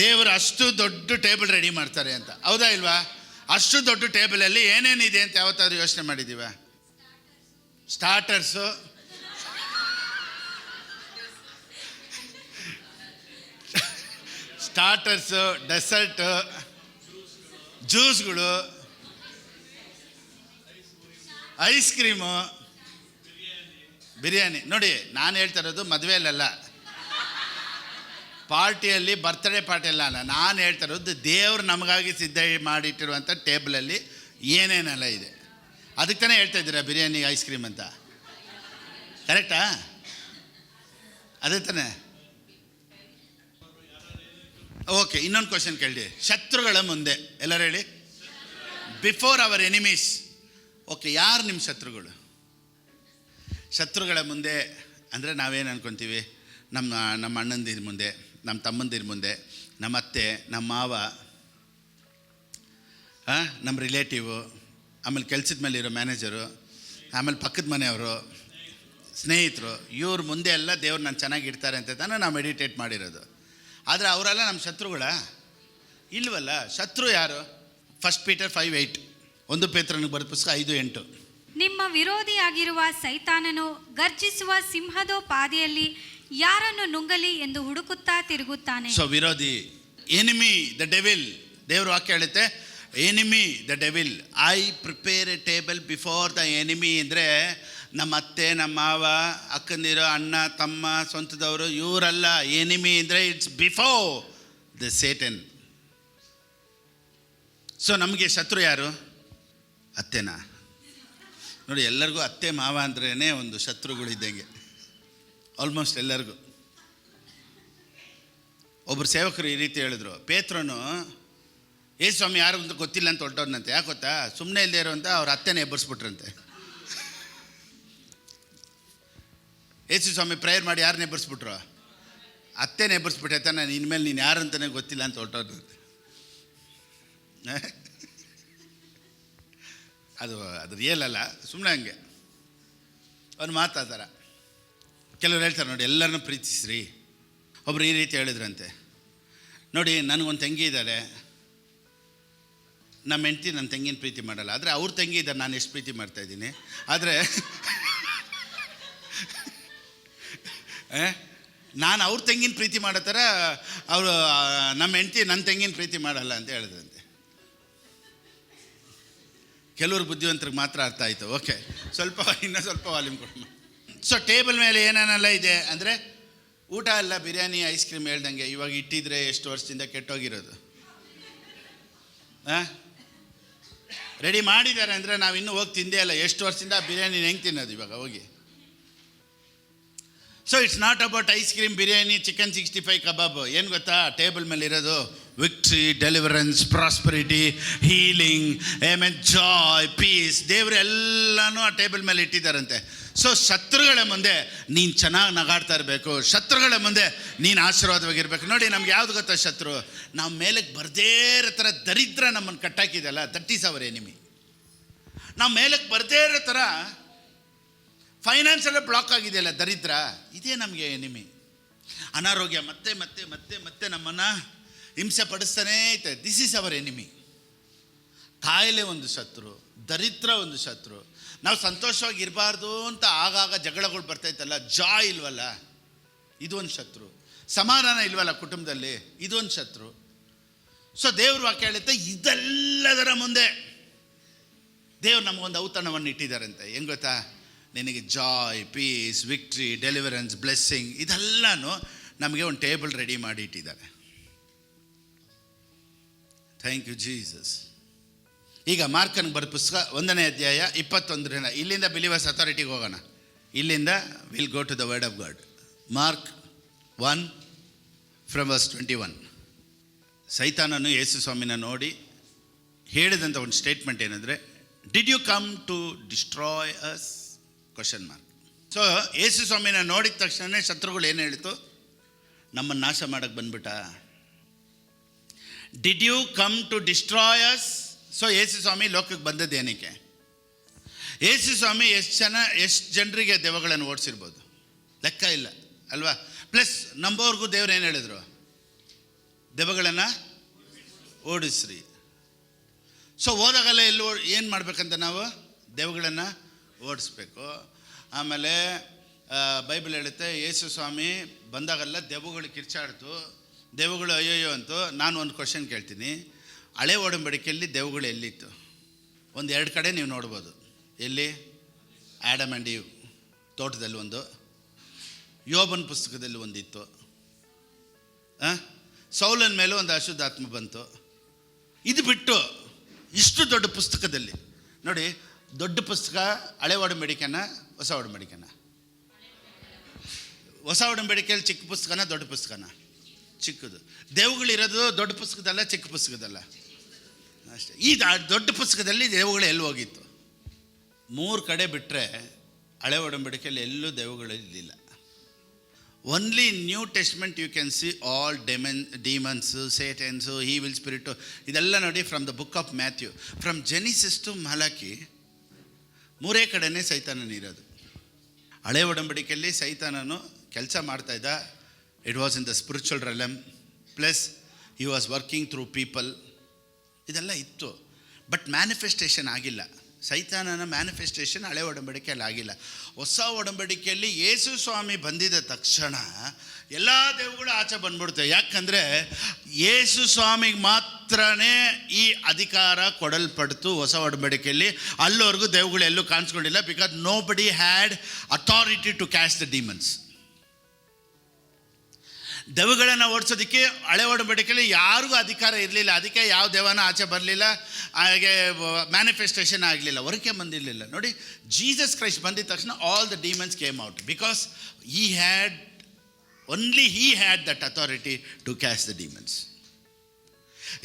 ದೇವರು ಅಷ್ಟು ದೊಡ್ಡ ಟೇಬಲ್ ರೆಡಿ ಮಾಡ್ತಾರೆ ಅಂತ. ಹೌದಾ ಇಲ್ವಾ? ಅಷ್ಟು ದೊಡ್ಡ ಟೇಬಲಲ್ಲಿ ಏನೇನಿದೆ ಅಂತ ಯಾವತ್ತಾದ್ರೂ ಯೋಚನೆ ಮಾಡಿದ್ದೀವ? ಸ್ಟಾರ್ಟರ್ಸು, ಡೆಸರ್ಟು, ಜ್ಯೂಸ್ಗಳು, ಐಸ್ ಕ್ರೀಮು, ಬಿರಿಯಾನಿ. ನೋಡಿ, ನಾನು ಹೇಳ್ತಾ ಇರೋದು ಮದುವೆಯಲ್ಲ, ಪಾರ್ಟಿಯಲ್ಲಿ, ಬರ್ತ್ಡೇ ಪಾರ್ಟಿಯಲ್ಲ. ನಾನು ಹೇಳ್ತಾ ಇರೋದು ದೇವ್ರು ನಮಗಾಗಿ ಸಿದ್ಧ ಮಾಡಿಟ್ಟಿರುವಂಥ ಟೇಬಲಲ್ಲಿ ಏನೇನೆಲ್ಲ ಇದೆ. ಅದಕ್ಕೆ ತಾನೇ ಹೇಳ್ತಾ ಇದ್ದೀರಾ ಬಿರಿಯಾನಿ, ಐಸ್ ಕ್ರೀಮ್ ಅಂತ. ಕರೆಕ್ಟಾ? ಅದೇ ತಾನೇ. ಓಕೆ, ಇನ್ನೊಂದು ಕ್ವಶನ್ ಕೇಳಿ. ಶತ್ರುಗಳ ಮುಂದೆ, ಎಲ್ಲರೂ ಹೇಳಿ, ಬಿಫೋರ್ ಅವರ್ ಎನಿಮೀಸ್. ಓಕೆ, ಯಾರು ನಿಮ್ಮ ಶತ್ರುಗಳು? ಶತ್ರುಗಳ ಮುಂದೆ ಅಂದರೆ ನಾವೇನು ಅನ್ಕೊತೀವಿ? ನಮ್ಮ ಅಣ್ಣಂದಿರ ಮುಂದೆ, ನಮ್ಮ ತಮ್ಮಂದಿರ ಮುಂದೆ, ನಮ್ಮ ಅತ್ತೆ, ನಮ್ಮ ಮಾವ, ನಮ್ಮ ರಿಲೇಟಿವು, ಆಮೇಲೆ ಕೆಲಸದ ಮೇಲೆ ಇರೋ ಮ್ಯಾನೇಜರು, ಆಮೇಲೆ ಪಕ್ಕದ ಮನೆಯವರು, ಸ್ನೇಹಿತರು, ಇವ್ರ ಮುಂದೆ ಎಲ್ಲ ದೇವ್ರು ನಾನು ಚೆನ್ನಾಗಿರ್ತಾರೆ ಅಂತ ತಾನೇ ನಾವು ಮೆಡಿಟೇಟ್ ಮಾಡಿರೋದು. ಆದರೆ ಅವರೆಲ್ಲ ನಮ್ಮ ಶತ್ರುಗಳ? ಇಲ್ವಲ್ಲ. ಶತ್ರು ಯಾರು? 1 Peter 5:8, 1 ಪೇತ್ರನಿಗೆ ಬರೆದ ಪುಸ್ತಕ 5:8. ನಿಮ್ಮ ವಿರೋಧಿಯಾಗಿರುವ ಸೈತಾನನು ಗರ್ಜಿಸುವ ಸಿಂಹದೋಪಾದಿಯಲ್ಲಿ ಯಾರನ್ನು ನುಂಗಲಿ ಎಂದು ಹುಡುಕುತ್ತಾ ತಿರುಗುತ್ತಾನೆ. ಸೊ ವಿರೋಧಿ, ಎನಿಮಿ, ದ ಡೆವಿಲ್. ದೇವ್ರ ವಾಕ್ಯ ಹೇಳುತ್ತೆ, enemy the devil. I prepare A table before the enemy. ಅಂದರೆ ನಮ್ಮ ಅತ್ತೆ, ನಮ್ಮ ಮಾವ, ಅಕ್ಕಂದಿರೋ, ಅಣ್ಣ, ತಮ್ಮ, ಸ್ವಂತದವರು, ಇವರಲ್ಲ. ಎನಿಮಿ ಅಂದರೆ it's before the Satan. So ನಮಗೆ ಶತ್ರು ಯಾರು? ಅತ್ತೆನಾ? ನೋಡಿ, ಎಲ್ಲರಿಗೂ ಅತ್ತೆ ಮಾವ ಅಂದ್ರೇ ಒಂದು ಶತ್ರುಗಳು ಇದ್ದಂಗೆ, ಆಲ್ಮೋಸ್ಟ್ ಎಲ್ಲರಿಗೂ. ಒಬ್ಬರು ಸೇವಕರು ಈ ರೀತಿ ಹೇಳಿದ್ರು, ಪೇತ್ರನು ಸ್ವಾಮಿ ಯಾರು ಅಂತ ಗೊತ್ತಿಲ್ಲ ಅಂತ ಹೊರಟೋದ್ನಂತೆ. ಯಾಕೆ ಗೊತ್ತಾ? ಸುಮ್ಮನೆ ಇಲ್ಲದೆ ಇರೋಂತ ಅವ್ರ ಅತ್ತೆನೇ ಎಬ್ಬರಿಸ್ಬಿಟ್ರಂತೆ. ಸ್ವಾಮಿ ಪ್ರೇಯರ್ ಮಾಡಿ ಯಾರನ್ನ ಎಬ್ಬರಿಸ್ಬಿಟ್ರು? ಅತ್ತೆನೇ ಎಬ್ಬರಿಸ್ಬಿಟ್ಟೈತ. ನಾನು ಇನ್ಮೇಲೆ ನೀನು ಯಾರು ಅಂತಲೇ ಗೊತ್ತಿಲ್ಲ ಅಂತ ಹೊರಟೋದ್ನಂತೆ. ಅದು ರಿಯಲ್ ಅಲ್ಲ, ಸುಮ್ಮನೆ ಹಂಗೆ ಅವ್ನು ಮಾತಾಡ್ತಾರ. ಕೆಲವ್ರು ಹೇಳ್ತಾರೆ ನೋಡಿ, ಎಲ್ಲರನ್ನೂ ಪ್ರೀತಿಸ್ರಿ. ಒಬ್ರು ಈ ರೀತಿ ಹೇಳಿದ್ರಂತೆ, ನೋಡಿ ನನಗೊಂದು ತಂಗಿ ಇದ್ದಾರೆ, ನಮ್ಮ ಹೆಂಡತಿ ನನ್ನ ತಂಗಿನ ಪ್ರೀತಿ ಮಾಡಲ್ಲ. ಆದರೆ ಅವ್ರ ತಂಗಿ ಇದ್ದಾರೆ, ನಾನು ಎಷ್ಟು ಪ್ರೀತಿ ಮಾಡ್ತಾಯಿದ್ದೀನಿ. ಆದರೆ ನಾನು ಅವ್ರ ತಂಗಿನ ಪ್ರೀತಿ ಮಾಡೋ ಥರ ಅವರು ನಮ್ಮ ಹೆಂಡತಿ ನನ್ನ ತಂಗಿನ ಪ್ರೀತಿ ಮಾಡಲ್ಲ ಅಂತ ಹೇಳಿದ್ರಂತೆ. ಕೆಲವ್ರು ಬುದ್ಧಿವಂತರಿಗೆ ಮಾತ್ರ ಅರ್ಥ ಆಯಿತು. ಓಕೆ, ಇನ್ನೂ ಸ್ವಲ್ಪ ವಾಲ್ಯೂಮ್ ಕೊಡೋಣ. ಸೊ ಟೇಬಲ್ ಮೇಲೆ ಏನೇನೆಲ್ಲ ಇದೆ ಅಂದರೆ, ಊಟ ಅಲ್ಲ, ಬಿರಿಯಾನಿ, ಐಸ್ ಕ್ರೀಮ್ ಹೇಳ್ದಂಗೆ ಇವಾಗ ಇಟ್ಟಿದ್ರೆ ಎಷ್ಟು ವರ್ಷದಿಂದ ಕೆಟ್ಟೋಗಿರೋದು. ರೆಡಿ ಮಾಡಿದ್ದಾರೆ ಅಂದರೆ ನಾವು ಇನ್ನೂ ಹೋಗಿ ತಿಂದೇ ಅಲ್ಲ. ಎಷ್ಟು ವರ್ಷದಿಂದ ಬಿರಿಯಾನಿ ಹೆಂಗೆ ತಿನ್ನೋದು ಇವಾಗ ಹೋಗಿ? So it's not about ice cream, biryani, chicken 65 kebab. ಏನು ಗೊತ್ತಾ, ಟೇಬಲ್ ಮೇಲೆ ಇರೋದು victory, deliverance, prosperity, healing, joy, peace. ದೇವರು ಎಲ್ಲನೂ ಆ ಟೇಬಲ್ ಮೇಲೆ ಇಟ್ಟಿದ್ದಾರಂತೆ. ಸೊ ಶತ್ರುಗಳ ಮುಂದೆ ನೀನು ಚೆನ್ನಾಗಿ ನಗಾಡ್ತಾ ಇರಬೇಕು, ಶತ್ರುಗಳ ಮುಂದೆ ನೀನು ಆಶೀರ್ವಾದವಾಗಿರ್ಬೇಕು. ನೋಡಿ, ನಮ್ಗೆ ಯಾವ್ದು ಗೊತ್ತಾ ಶತ್ರು? ನಾವು ಮೇಲಕ್ಕೆ ಬರದೇ ಇರೋ ಥರ ದರಿದ್ರ ನಮ್ಮನ್ನು ಕಟ್ಟಾಕಿದೆಯಲ್ಲ, ದಟ್ ಈಸ್ ಅವರ್ ಎನಿಮಿ. ನಾವು ಮೇಲಕ್ಕೆ ಬರದೇ ಇರೋ ಥರ ಫೈನಾನ್ಸೆಲ್ಲ ಬ್ಲಾಕ್ ಆಗಿದೆಯಲ್ಲ, ದರಿದ್ರ, ಇದೇ ನಮಗೆ ಎನಿಮಿ. ಅನಾರೋಗ್ಯ ಮತ್ತೆ ಮತ್ತೆ ಮತ್ತೆ ಮತ್ತೆ ನಮ್ಮನ್ನು ಹಿಂಸೆ ಪಡಿಸ್ತಾನೇ ಐತೆ. This is our enemy. ಕಾಯಿಲೆ ಒಂದು ಶತ್ರು, ದರಿದ್ರ ಒಂದು ಶತ್ರು. ನಾವು ಸಂತೋಷವಾಗಿ ಇರಬಾರ್ದು ಅಂತ ಆಗಾಗ ಜಗಳಗಳು ಬರ್ತೈತಲ್ಲ, ಜಾಯ್ ಇಲ್ವಲ್ಲ, ಇದೊಂದು ಶತ್ರು. ಸಮಾಧಾನ ಇಲ್ವಲ್ಲ ಕುಟುಂಬದಲ್ಲಿ, ಇದೊಂದು ಶತ್ರು. ಸೊ ದೇವ್ರ ವಾಕ್ಯ ಹೇಳುತ್ತೆ, ಇದೆಲ್ಲದರ ಮುಂದೆ ದೇವ್ರು ನಮಗೊಂದು ಔತಣವನ್ನು ಇಟ್ಟಿದ್ದಾರಂತೆ. ಹೆಂಗೆ ಗೊತ್ತಾ, ನಿನಗೆ joy, peace, victory, deliverance, blessing, ಇದೆಲ್ಲನೂ ನಮಗೆ ಒಂದು ಟೇಬಲ್ ರೆಡಿ ಮಾಡಿ ಇಟ್ಟಿದ್ದಾರೆ. Thank you Jesus. ಈಗ ಮಾರ್ಕನಿಗೆ ಬರೆದ ಪುಸ್ತಕ 1ನೇ ಅಧ್ಯಾಯ 21. ಇಲ್ಲಿಂದ ಬಿಲೀವರ್ಸ್ ಅಥಾರಿಟಿಗೆ ಹೋಗೋಣ. ಇಲ್ಲಿಂದ will go to the word of God. Mark 1 from verse 21. ಸೈತಾನನು ಯೇಸು ಸ್ವಾಮಿನ ನೋಡಿ ಹೇಳಿದಂಥ ಒಂದು ಸ್ಟೇಟ್ಮೆಂಟ್ ಏನಂದರೆ, did you come to destroy us? Question mark. So Yesu ಸ್ವಾಮಿನ ನೋಡಿದ ತಕ್ಷಣ ಶತ್ರುಗಳು ಏನು ಹೇಳಿತು? ನಮ್ಮನ್ನು ನಾಶ ಮಾಡೋಕ್ಕೆ ಬಂದ್ಬಿಟ್ಟ. Did you come to destroy us? So Yesu Swami ಲೋಕಕ್ಕೆ ಬಂದದ್ದು ಏನಕ್ಕೆ? ಯೇಸು ಸ್ವಾಮಿ ಎಷ್ಟು ಜನರಿಗೆ ದೆವ್ವಗಳನ್ನು ಓಡಿಸಿರ್ಬೋದು, ಲೆಕ್ಕ ಇಲ್ಲ ಅಲ್ವಾ? ಪ್ಲಸ್ ನಂಬೋರ್ಗೂ ದೇವ್ರು ಏನು ಹೇಳಿದ್ರು? ದೆವ್ವಗಳನ್ನು ಓಡಿಸ್ರಿ. ಸೊ ಹೋದಾಗಲ್ಲ ಏನು ಮಾಡ್ಬೇಕಂತ ನಾವು ದೆವ್ವಗಳನ್ನು ಓಡಿಸ್ಬೇಕು. ಆಮೇಲೆ ಬೈಬಲ್ ಹೇಳುತ್ತೆ, ಯೇಸು ಸ್ವಾಮಿ ಬಂದಾಗಲ್ಲ ದೆವ್ವಗಳು ಕಿರ್ಚಾಡ್ತು, ದೆವ್ವಗಳು ಅಯ್ಯೋಯ್ಯೋ ಅಂತು. ನಾನು ಒಂದು ಕ್ವಶನ್ ಕೇಳ್ತೀನಿ, ಹಳೆ ಒಡಂಬಡಿಕೆಯಲ್ಲಿ ದೆವ್ವಗಳು ಎಲ್ಲಿತ್ತು? 1-2 ಕಡೆ ನೀವು ನೋಡ್ಬೋದು. ಎಲ್ಲಿ? ಆ್ಯಡಮ್ ಆ್ಯಂಡ್ ಈವ್ ತೋಟದಲ್ಲಿ ಒಂದು, ಯೋಬನ ಪುಸ್ತಕದಲ್ಲಿ ಒಂದಿತ್ತು, ಸೌಲನ ಮೇಲೆ ಒಂದು ಅಶುದ್ಧಾತ್ಮ ಬಂತು. ಇದು ಬಿಟ್ಟು ಇಷ್ಟು ದೊಡ್ಡ ಪುಸ್ತಕದಲ್ಲಿ ನೋಡಿ, ದೊಡ್ಡ ಪುಸ್ತಕ ಹಳೆ ಒಡಂಬಡಿಕೆನ ಹೊಸ ಒಡಂಬಡಿಕೆನ? ಹೊಸ ಒಡಂಬಡಿಕೆಯಲ್ಲಿ ಚಿಕ್ಕ ಪುಸ್ತಕನ ದೊಡ್ಡ ಪುಸ್ತಕನ? ಚಿಕ್ಕದು. ದೇವುಗಳಿರೋದು ದೊಡ್ಡ ಪುಸ್ತಕದಲ್ಲ, ಚಿಕ್ಕ ಪುಸ್ತಕದಲ್ಲ ಅಷ್ಟೇ. ಈ ದೊಡ್ಡ ಪುಸ್ತಕದಲ್ಲಿ ದೇವುಗಳು ಎಲ್ಲಿ ಹೋಗಿತ್ತು? 3 ಕಡೆ ಬಿಟ್ಟರೆ ಹಳೆ ಒಡಂಬಡಿಕೆಯಲ್ಲಿ ಎಲ್ಲೂ ದೇವುಗಳು ಇರಲಿಲ್ಲ. Only in New Testament you can see all demons, satans, evil spirit, ಇದೆಲ್ಲ ನೋಡಿ. From the book of Matthew, from Genesis to Malachi 3 ಕಡೆನೇ ಸೈತಾನನ ಇರೋದು. ಹಳೆ ಒಡಂಬಡಿಕೆಯಲ್ಲಿ ಸೈತಾನನು ಕೆಲಸ ಮಾಡ್ತಾಯಿದ್ದ. It was in the spiritual realm, plus he was working through people, ಇದೆಲ್ಲ ಇತ್ತು. ಬಟ್ ಮ್ಯಾನಿಫೆಸ್ಟೇಷನ್ ಆಗಿಲ್ಲ. ಸೈತಾನನ ಮ್ಯಾನಿಫೆಸ್ಟೇಷನ್ ಹಳೆ ಒಡಂಬಡಿಕೆಯಲ್ಲಿ ಆಗಿಲ್ಲ. ಹೊಸ ಒಡಂಬಡಿಕೆಯಲ್ಲಿ ಯೇಸು ಸ್ವಾಮಿ ಬಂದಿದ್ದ ತಕ್ಷಣ ಎಲ್ಲ ದೇವುಗಳು ಆಚೆ ಬಂದ್ಬಿಡ್ತವೆ. ಯಾಕಂದರೆ ಯೇಸು ಸ್ವಾಮಿಗೆ ಮಾತ್ರನೇ ಈ ಅಧಿಕಾರ ಕೊಡಲ್ಪಡ್ತು ಹೊಸ ಒಡಂಬಡಿಕೆಯಲ್ಲಿ. ಅಲ್ಲಿವರೆಗೂ ದೇವುಗಳು ಎಲ್ಲೂ ಕಾಣಿಸ್ಕೊಂಡಿಲ್ಲ. Because nobody had authority to cast the demons. ದೆವ್ವಗಳನ್ನು ಓಡಿಸೋದಕ್ಕೆ ಹಳೆ ಒಡಂಬಡಿಕೆಯಲ್ಲಿ ಯಾರಿಗೂ ಅಧಿಕಾರ ಇರಲಿಲ್ಲ. ಅದಕ್ಕೆ ಯಾವ ದೆವ್ವನ ಆಚೆ ಬರಲಿಲ್ಲ, ಹಾಗೆ ಮ್ಯಾನಿಫೆಸ್ಟೇಷನ್ ಆಗಲಿಲ್ಲ, ಹೊರಗೆ ಬಂದಿರಲಿಲ್ಲ. ನೋಡಿ, ಜೀಸಸ್ ಕ್ರೈಸ್ಟ್ ಬಂದಿದ ತಕ್ಷಣ all the demons came out, because only he had that authority to catch the demons.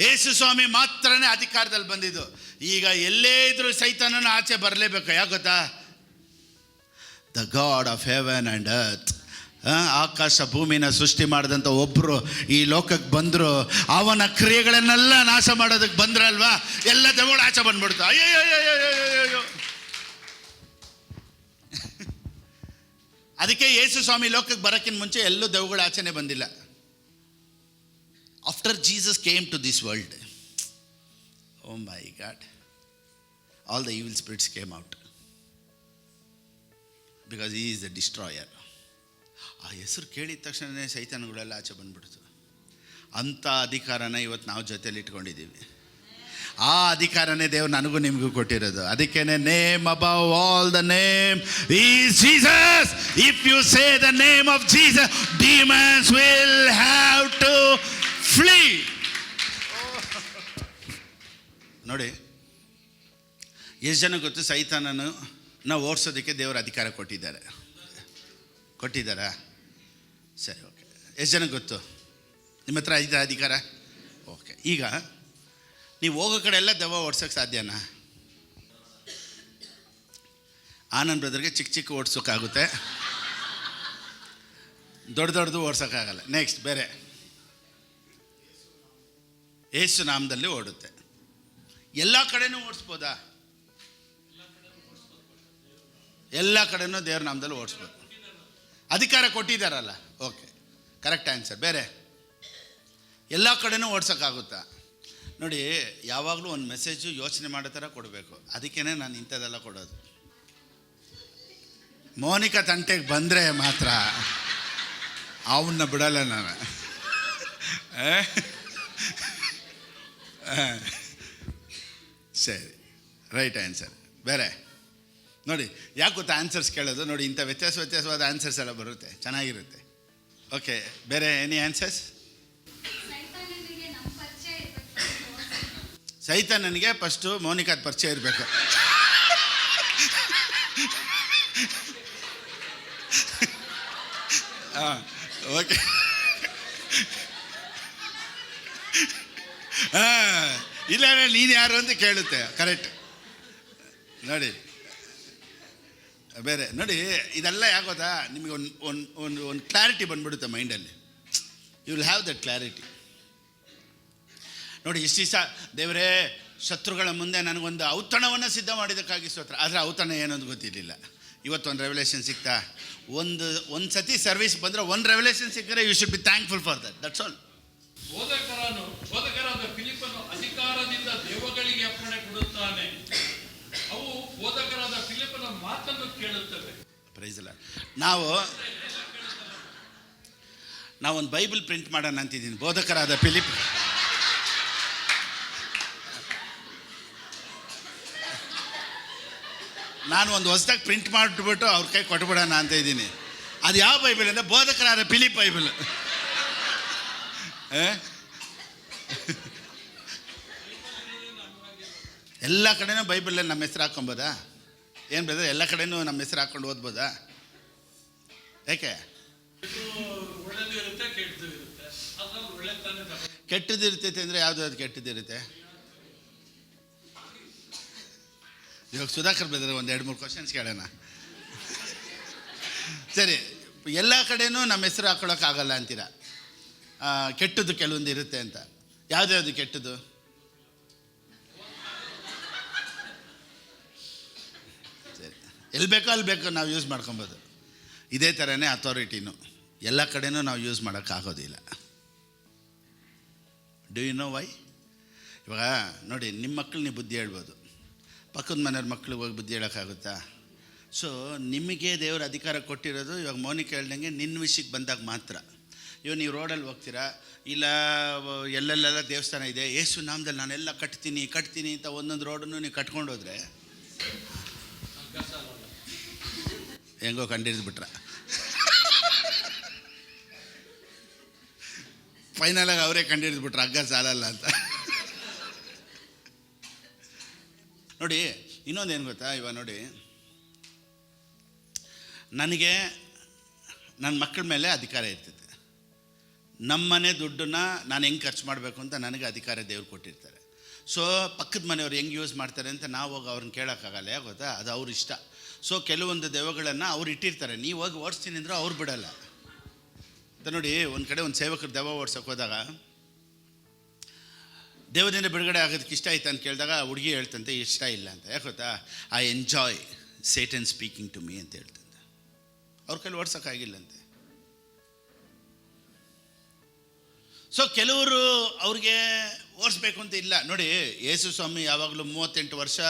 Yesu Swami ಮಾತ್ರನೇ ಅಧಿಕಾರದಲ್ಲಿ ಬಂದಿದ್ದು. ಈಗ ಎಲ್ಲೇ ಇದ್ರೂ ಸೈತಾನನ ಆಚೆ ಬರಲೇಬೇಕು. ಯಾಕೆ ಗೊತ್ತಾ? The God of heaven and earth, ಆಕಾಶ ಭೂಮಿನ ಸೃಷ್ಟಿ ಮಾಡಿದಂಥ ಒಬ್ಬರು ಈ ಲೋಕಕ್ಕೆ ಬಂದರು. ಅವನ ಕ್ರಿಯೆಗಳನ್ನೆಲ್ಲ ನಾಶ ಮಾಡೋದಕ್ಕೆ ಬಂದ್ರಲ್ವಾ, ಎಲ್ಲ ದೆವ್ವಗಳು ಆಚೆ ಬಂದ್ಬಿಡ್ತು. ಅಯ್ಯೋ. ಅದಕ್ಕೆ ಯೇಸು ಸ್ವಾಮಿ ಲೋಕಕ್ಕೆ ಬರೋಕ್ಕಿಂತ ಮುಂಚೆ ಎಲ್ಲೂ ದೆವ್ವಗಳು ಆಚೆನೇ ಬಂದಿಲ್ಲ. After Jesus came to this world, oh my God, all the evil spirits came out, because he is the destroyer. ಆ ಹೆಸರು ಕೇಳಿದ ತಕ್ಷಣವೇ ಸೈತಾನಗಳೆಲ್ಲ ಆಚೆ ಬಂದ್ಬಿಡ್ತು. ಅಂಥ ಅಧಿಕಾರನ ಇವತ್ತು ನಾವು ಜೊತೆಯಲ್ಲಿ ಇಟ್ಕೊಂಡಿದ್ದೀವಿ. ಆ ಅಧಿಕಾರನೇ ದೇವ್ರು ನನಗೂ ನಿಮಗೂ ಕೊಟ್ಟಿರೋದು. ಅದಕ್ಕೇನೆ name above all the name is Jesus. If you say the name of Jesus, demons will have to flee. ನೋಡಿ, ಎಷ್ಟು ಜನ ಗೊತ್ತು ಸೈತಾನನು ನಾವು ಓಡಿಸೋದಕ್ಕೆ ದೇವರು ಅಧಿಕಾರ ಕೊಟ್ಟಿದ್ದಾರಾ? ಸರಿ, ಓಕೆ. ಎಷ್ಟು ಜನಕ್ಕೆ ಗೊತ್ತು? ನಿಮ್ಮ ಹತ್ರ ಐದು ಅಧಿಕಾರ? ಓಕೆ. ಈಗ ನೀವು ಹೋಗೋ ಕಡೆ ಎಲ್ಲ ದೆವ್ವ ಓಡ್ಸೋಕ್ಕೆ ಸಾಧ್ಯನಾ? ಆನಂದ್ ಬ್ರದರ್ಗೆ ಚಿಕ್ಕ ಚಿಕ್ಕ ಓಡಿಸೋಕ್ಕಾಗುತ್ತೆ, ದೊಡ್ಡದು ಓಡ್ಸೋಕ್ಕಾಗಲ್ಲ. ನೆಕ್ಸ್ಟ್ ಬೇರೆ, ಯೇಸು ನಾಮದಲ್ಲಿ ಓಡುತ್ತೆ. ಎಲ್ಲ ಕಡೆನೂ ಓಡಿಸ್ಬೋದಾ? ಎಲ್ಲ ಕಡೆನೂ ದೇವ್ರ ನಾಮದಲ್ಲಿ ಓಡಿಸ್ಬೋದು. ಅಧಿಕಾರ ಕೊಟ್ಟಿದ್ದಾರಲ್ಲ. Okay, correct answer. ಬೇರೆ, ಎಲ್ಲ ಕಡೆನೂ ಓಡ್ಸೋಕ್ಕಾಗುತ್ತಾ? ನೋಡಿ, ಯಾವಾಗಲೂ ಒಂದು ಮೆಸೇಜು ಯೋಚನೆ ಮಾಡೋ ಥರ ಕೊಡಬೇಕು. ಅದಕ್ಕೇ ನಾನು ಇಂಥದ್ದೆಲ್ಲ ಕೊಡೋದು. ಮೋನಿಕಾ ತಂಟೆಗೆ ಬಂದರೆ ಮಾತ್ರ ಅವನ್ನ ಬಿಡಲ್ಲ ನಾನು. ಸರಿ, ರೈಟ್ ಆನ್ಸರ್. ಬೇರೆ ನೋಡಿ, ಯಾಕೆ ಗೊತ್ತಾ ಆನ್ಸರ್ಸ್ ಕೇಳೋದು? ನೋಡಿ, ಇಂಥ ವ್ಯತ್ಯಾಸವಾದ ಆನ್ಸರ್ಸ್ ಎಲ್ಲ ಬರುತ್ತೆ, ಚೆನ್ನಾಗಿರುತ್ತೆ. ಓಕೆ, ಬೇರೆ ಎನಿ ಆನ್ಸರ್ಸ್? ಸೈತಾನನಿಗೆ ಫಸ್ಟು ಮೋನಿಕಾದ ಪರಿಚಯ ಇರಬೇಕು. ಹಾಂ, ಓಕೆ. ಇಲ್ಲ, ನೀನು ಯಾರು ಅಂತ ಕೇಳುತ್ತೆ. ಕರೆಕ್ಟ್. ನೋಡಿ, ಬೇರೆ ನೋಡಿ, ಇದೆಲ್ಲ ಯಾಕೆ ಗೊತ್ತಾ? ನಿಮಗೆ ಒಂದು ಕ್ಲಾರಿಟಿ ಬಂದ್ಬಿಡುತ್ತೆ ಮೈಂಡಲ್ಲಿ. You will have that clarity. ನೋಡಿ, ಇಷ್ಟು ದಿವಸ ದೇವರೇ ಶತ್ರುಗಳ ಮುಂದೆ ನನಗೊಂದು ಔತಣವನ್ನು ಸಿದ್ಧ ಮಾಡಿದ್ದಕ್ಕಾಗಿ ಸ್ತೋತ್ರ. ಆದರೆ ಔತಣ ಏನೊಂದು ಗೊತ್ತಿರಲಿಲ್ಲ. ಇವತ್ತೊಂದು ರೆವಲೇಷನ್ ಸಿಗ್ತಾ, ಒಂದು ಸತಿ ಸರ್ವಿಸ್ ಬಂದರೆ ಒಂದು ರೆವಲೇಷನ್ ಸಿಕ್ಕರೆ you should be thankful for that. That's all. ಬೋಧಕರಾದ ಫಿಲಿಪ್ಪನು ಅಧಿಕಾರದಿಂದ ದೆವ್ವಗಳಿಗೆ ಅಪ್ಪಣೆ ಕೊಡುತ್ತಾನೆ. ಅವು ಬೋಧಕರಾದ ಫಿಲಿಪ್ಪನ ಮಾತನ್ನು ಕೇಳುತ್ತವೆ. Praise the Lord. ನಾವೊಂದು ಬೈಬಲ್ ಪ್ರಿಂಟ್ ಮಾಡೋಣ ಅಂತಿದ್ದೀನಿ. ಬೋಧಕರಾದ ಫಿಲಿಪ್ ನಾನು ಒಂದು ಹೊಸದಾಗಿ ಪ್ರಿಂಟ್ ಮಾಡಿಬಿಟ್ಟು ಅವ್ರ ಕೈ ಕೊಟ್ಬಿಡೋಣ ಅಂತ ಇದ್ದೀನಿ. ಅದು ಯಾವ ಬೈಬಲ್ ಅಂದರೆ ಬೋಧಕರಾದ ಫಿಲಿಪ್ ಬೈಬಲ್. ಎಲ್ಲ ಕಡೆನೂ ಬೈಬಲಲ್ಲಿ ನಮ್ಮ ಹೆಸರು ಹಾಕ್ಕೊಬೋದಾ? ಏನು ಬ್ರದರ್, ಎಲ್ಲ ಕಡೆನೂ ನಮ್ಮ ಹೆಸರು ಹಾಕ್ಕೊಂಡು ಓದ್ಬೋದಾ? ಯಾಕೆ? ಕೆಟ್ಟದಿರ್ತೈತೆ ಅಂದರೆ ಯಾವುದು? ಅದು ಕೆಟ್ಟದಿರುತ್ತೆ. ಇವಾಗ ಸುಧಾಕರ್ ಬ್ರದರ್ ಒಂದು 2-3 ಕ್ವಶನ್ಸ್ ಕೇಳೋಣ. ಸರಿ, ಎಲ್ಲ ಕಡೆನೂ ನಮ್ಮ ಹೆಸರು ಹಾಕ್ಕೊಳಕ್ಕಾಗಲ್ಲ ಅಂತೀರ. ಕೆಟ್ಟದ್ದು ಕೆಲವೊಂದು ಇರುತ್ತೆ ಅಂತ. ಯಾವುದ್ಯಾವುದು ಕೆಟ್ಟದ್ದು? ಸರಿ, ಎಲ್ಲಿ ಬೇಕೋ ಅಲ್ಲಿ ಬೇಕೋ ನಾವು ಯೂಸ್ ಮಾಡ್ಕೊಬೋದು. ಇದೇ ಥರನೇ ಅಥಾರಿಟಿನೂ ಎಲ್ಲ ಕಡೆನೂ ನಾವು ಯೂಸ್ ಮಾಡೋಕ್ಕಾಗೋದಿಲ್ಲ. Do you know why? ಇವಾಗ ನೋಡಿ, ನಿಮ್ಮ ಮಕ್ಕಳು ನೀವು ಬುದ್ಧಿ ಹೇಳ್ಬೋದು, ಪಕ್ಕದ ಮನೆಯವ್ರ ಮಕ್ಳಿಗೆ ಹೋಗಿ ಬುದ್ಧಿ ಹೇಳೋಕ್ಕಾಗುತ್ತಾ? ಸೊ ನಿಮಗೆ ದೇವ್ರ ಅಧಿಕಾರ ಕೊಟ್ಟಿರೋದು ಇವಾಗ ಮೋನಿಕಾ ಹೇಳ್ದಂಗೆ ನಿನ್ನ ವಿಷಯಕ್ಕೆ ಬಂದಾಗ ಮಾತ್ರ. ಇವಾಗ ನೀವು ರೋಡಲ್ಲಿ ಹೋಗ್ತೀರಾ, ಇಲ್ಲ ಎಲ್ಲೆಲ್ಲೆಲ್ಲ ದೇವಸ್ಥಾನ ಇದೆ, ಯೇಸು ನಾಮದಲ್ಲಿ ನಾನೆಲ್ಲ ಕಟ್ತೀನಿ ಅಂತ ಒಂದೊಂದು ರೋಡನ್ನು ನೀವು ಕಟ್ಕೊಂಡು ಹೋದರೆ ಹೆಂಗೋ ಕಂಡಿಡ್ದುಬಿಟ್ರ. ಫೈನಲಾಗಿ ಅವರೇ ಕಂಡಿಡ್ದುಬಿಟ್ರೆ ಹಗ್ಗ ಸಾಲಲ್ಲ ಅಂತ. ನೋಡಿ, ಇನ್ನೊಂದೇನು ಗೊತ್ತಾ? ಇವಾಗ ನೋಡಿ, ನನಗೆ ನನ್ನ ಮಕ್ಕಳ ಮೇಲೆ ಅಧಿಕಾರ ಇರ್ತೈತೆ. ನಮ್ಮನೆ ದುಡ್ಡನ್ನು ನಾನು ಹೆಂಗೆ ಖರ್ಚು ಮಾಡಬೇಕು ಅಂತ ನನಗೆ ಅಧಿಕಾರ ದೇವ್ರು ಕೊಟ್ಟಿರ್ತಾರೆ. ಸೊ ಪಕ್ಕದ ಮನೆಯವ್ರು ಹೆಂಗೆ ಯೂಸ್ ಮಾಡ್ತಾರೆ ಅಂತ ನಾವು ಹೋಗಿ ಅವ್ರನ್ನ ಕೇಳೋಕ್ಕಾಗಲ್ಲ. ಯಾಕೆ ಗೊತ್ತಾ? ಅದು ಅವ್ರ ಇಷ್ಟ. ಸೊ ಕೆಲವೊಂದು ದೆವ್ವಗಳನ್ನು ಅವ್ರು ಇಟ್ಟಿರ್ತಾರೆ, ನೀವು ಹೋಗಿ ಓಡಿಸ್ತೀನಿ ಅಂದರೆ ಅವ್ರು ಬಿಡಲ್ಲ ಅಂತ. ನೋಡಿ, ಒಂದು ಕಡೆ ಒಂದು ಸೇವಕರು ದೆವ್ವ ಓಡ್ಸೋಕೆ ಹೋದಾಗ ದೇವದಿಂದ ಬಿಡುಗಡೆ ಆಗೋದಕ್ಕೆ ಇಷ್ಟ ಆಯ್ತು ಅಂತ ಕೇಳಿದಾಗ ಹುಡುಗಿ ಹೇಳ್ತಂತೆ ಇಷ್ಟ ಇಲ್ಲ ಅಂತ. ಯಾಕೆ ಗೊತ್ತಾ? I enjoy Satan speaking to me ಅಂತ ಹೇಳ್ತಂತೆ. ಅವ್ರ ಕೈಲಿ ಓಡ್ಸೋಕ್ಕಾಗಿಲ್ಲಂತೆ. ಸೊ ಕೆಲವರು ಅವ್ರಿಗೆ ಓಡಿಸ್ಬೇಕು ಅಂತ ಇಲ್ಲ. ನೋಡಿ, ಯೇಸು ಸ್ವಾಮಿ ಯಾವಾಗಲೂ 38 ವರ್ಷ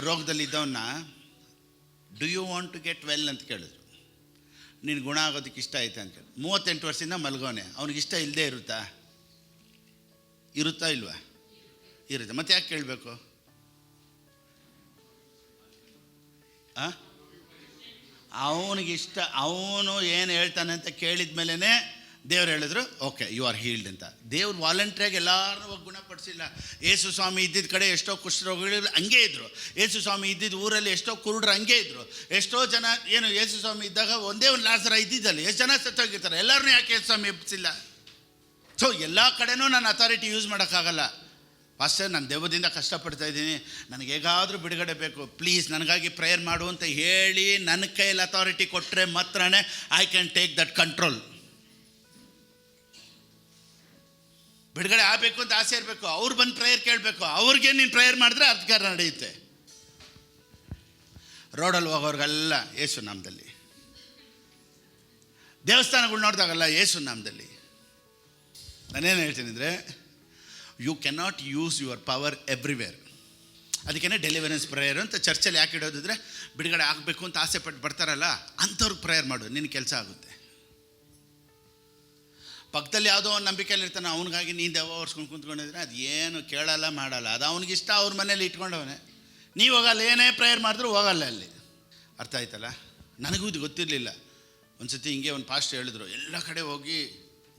ರೋಗದಲ್ಲಿದ್ದವನ್ನ do you want to get well ಅಂತ ಕೇಳಿದ್ರು. ನೀನು ಗುಣ ಆಗೋದಕ್ಕೆ ಇಷ್ಟ ಆಯ್ತು ಅಂತ ಕೇಳಿ 38 ವರ್ಷದಿಂದ ಮಲ್ಗೋನೆ. ಅವ್ನಿಗೆ ಇಷ್ಟ ಇಲ್ಲದೆ ಇರುತ್ತಾ ಇಲ್ವಾ? ಇರುತ್ತೆ. ಮತ್ತೆ ಯಾಕೆ ಕೇಳಬೇಕು? ಅವನಿಗಿಷ್ಟ, ಅವನು ಏನು ಹೇಳ್ತಾನೆ ಅಂತ ಕೇಳಿದ ಮೇಲೇ ದೇವ್ರು ಹೇಳಿದ್ರು ಓಕೆ ಯು ಆರ್ ಹೀಲ್ಡ್ ಅಂತ. ದೇವ್ರು ವಾಲಂಟ್ರಿಯಾಗಿ ಎಲ್ಲರೂ ಗುಣಪಡಿಸಿಲ್ಲ. ಯೇಸು ಸ್ವಾಮಿ ಇದ್ದಿದ್ದ ಕಡೆ ಎಷ್ಟೋ ಕುಷ್ಠರೋಗಿಗಳು ಹಂಗೆ ಇದ್ದರು. ಯೇಸು ಸ್ವಾಮಿ ಇದ್ದಿದ್ದ ಊರಲ್ಲಿ ಎಷ್ಟೋ ಕುರುಡ್ರು ಹಂಗೆ ಇದ್ದರು. ಎಷ್ಟೋ ಜನ ಏನು ಯೇಸು ಸ್ವಾಮಿ ಇದ್ದಾಗ ಒಂದೇ ಒಂದು ಲಾಸರ ಇದ್ದಿದ್ದಲ್ಲಿ ಎಷ್ಟು ಜನ ಸತ್ತೋಗಿರ್ತಾರೆ. ಎಲ್ಲರನ್ನೂ ಯಾಕೆ ಯೇಸು ಸ್ವಾಮಿ ಎಬ್ಬಿಸಿಲ್ಲ? ಸೊ ಎಲ್ಲ ಕಡೆನೂ ನಾನು ಅಥಾರಿಟಿ ಯೂಸ್ ಮಾಡೋಕ್ಕಾಗಲ್ಲ. ಪಾಸ್ಟರ್ ನಾನು ದೆವ್ವದಿಂದ ಕಷ್ಟಪಡ್ತಾ ಇದ್ದೀನಿ, ನನಗೆ ಹೇಗಾದರೂ ಬಿಡುಗಡೆ ಬೇಕು, ಪ್ಲೀಸ್ ನನಗಾಗಿ ಪ್ರೇಯರ್ ಮಾಡು ಅಂತ ಹೇಳಿ ನನ್ನ ಕೈಯಲ್ಲಿ ಅಥಾರಿಟಿ ಕೊಟ್ಟರೆ ಮಾತ್ರನೇ I can take that control. ಬಿಡುಗಡೆ ಆಗಬೇಕು ಅಂತ ಆಸೆ ಇರಬೇಕು. ಅವ್ರು ಬಂದು ಪ್ರೇಯರ್ ಕೇಳಬೇಕು. ಅವ್ರಿಗೆ ನೀನು ಪ್ರೇಯರ್ ಮಾಡಿದ್ರೆ ಅಧಿಕಾರ ನಡೆಯುತ್ತೆ. ರೋಡಲ್ಲಿ ಹೋಗೋರಿಗೆಲ್ಲ ಯೇಸು ನಾಮದಲ್ಲಿ, ದೇವಸ್ಥಾನಗಳು ನೋಡಿದಾಗಲ್ಲ ಯೇಸು ನಾಮದಲ್ಲಿ. ನಾನೇನು ಹೇಳ್ತೀನಿ ಅಂದರೆ, you cannot use your power everywhere. ಅದಕ್ಕೇ ಡೆಲಿವರೆನ್ಸ್ ಪ್ರೇಯರ್ ಅಂತ ಚರ್ಚಲ್ಲಿ ಯಾಕೆ ಇಡೋದಿದ್ರೆ, ಬಿಡುಗಡೆ ಆಗಬೇಕು ಅಂತ ಆಸೆ ಪಟ್ಟು ಬರ್ತಾರಲ್ಲ ಅಂಥವ್ರಿಗೆ ಪ್ರೇಯರ್ ಮಾಡು, ನಿನ್ನ ಕೆಲಸ ಆಗುತ್ತೆ. ಪಕ್ಕದಲ್ಲಿ ಯಾವುದೋ ಒಂದು ನಂಬಿಕೆಯಲ್ಲಿ ಇರ್ತಾನೆ, ಅವನಿಗಾಗಿ ನೀನು ದೆವ್ವ ಹೊರ್ಸ್ಕೊಂಡು ಕುಂತ್ಕೊಂಡಿದ್ರೆ ಅದು ಏನು ಕೇಳಲ್ಲ ಮಾಡಲ್ಲ. ಅದು ಅವ್ನಿಗಿಷ್ಟ, ಅವ್ರ ಮನೇಲಿ ಇಟ್ಕೊಂಡವನೇ. ನೀವು ಹೋಗಲ್ಲ, ಏನೇ ಪ್ರೇಯರ್ ಮಾಡಿದ್ರು ಹೋಗಲ್ಲ ಅಲ್ಲಿ. ಅರ್ಥ ಆಯ್ತಲ್ಲ? ನನಗೂ ಇದು ಗೊತ್ತಿರಲಿಲ್ಲ. ಒಂದು ಸತಿ ಹಿಂಗೆ ಒಂದು ಪಾಸ್ಟ್ ಹೇಳಿದ್ರು, ಎಲ್ಲ ಕಡೆ ಹೋಗಿ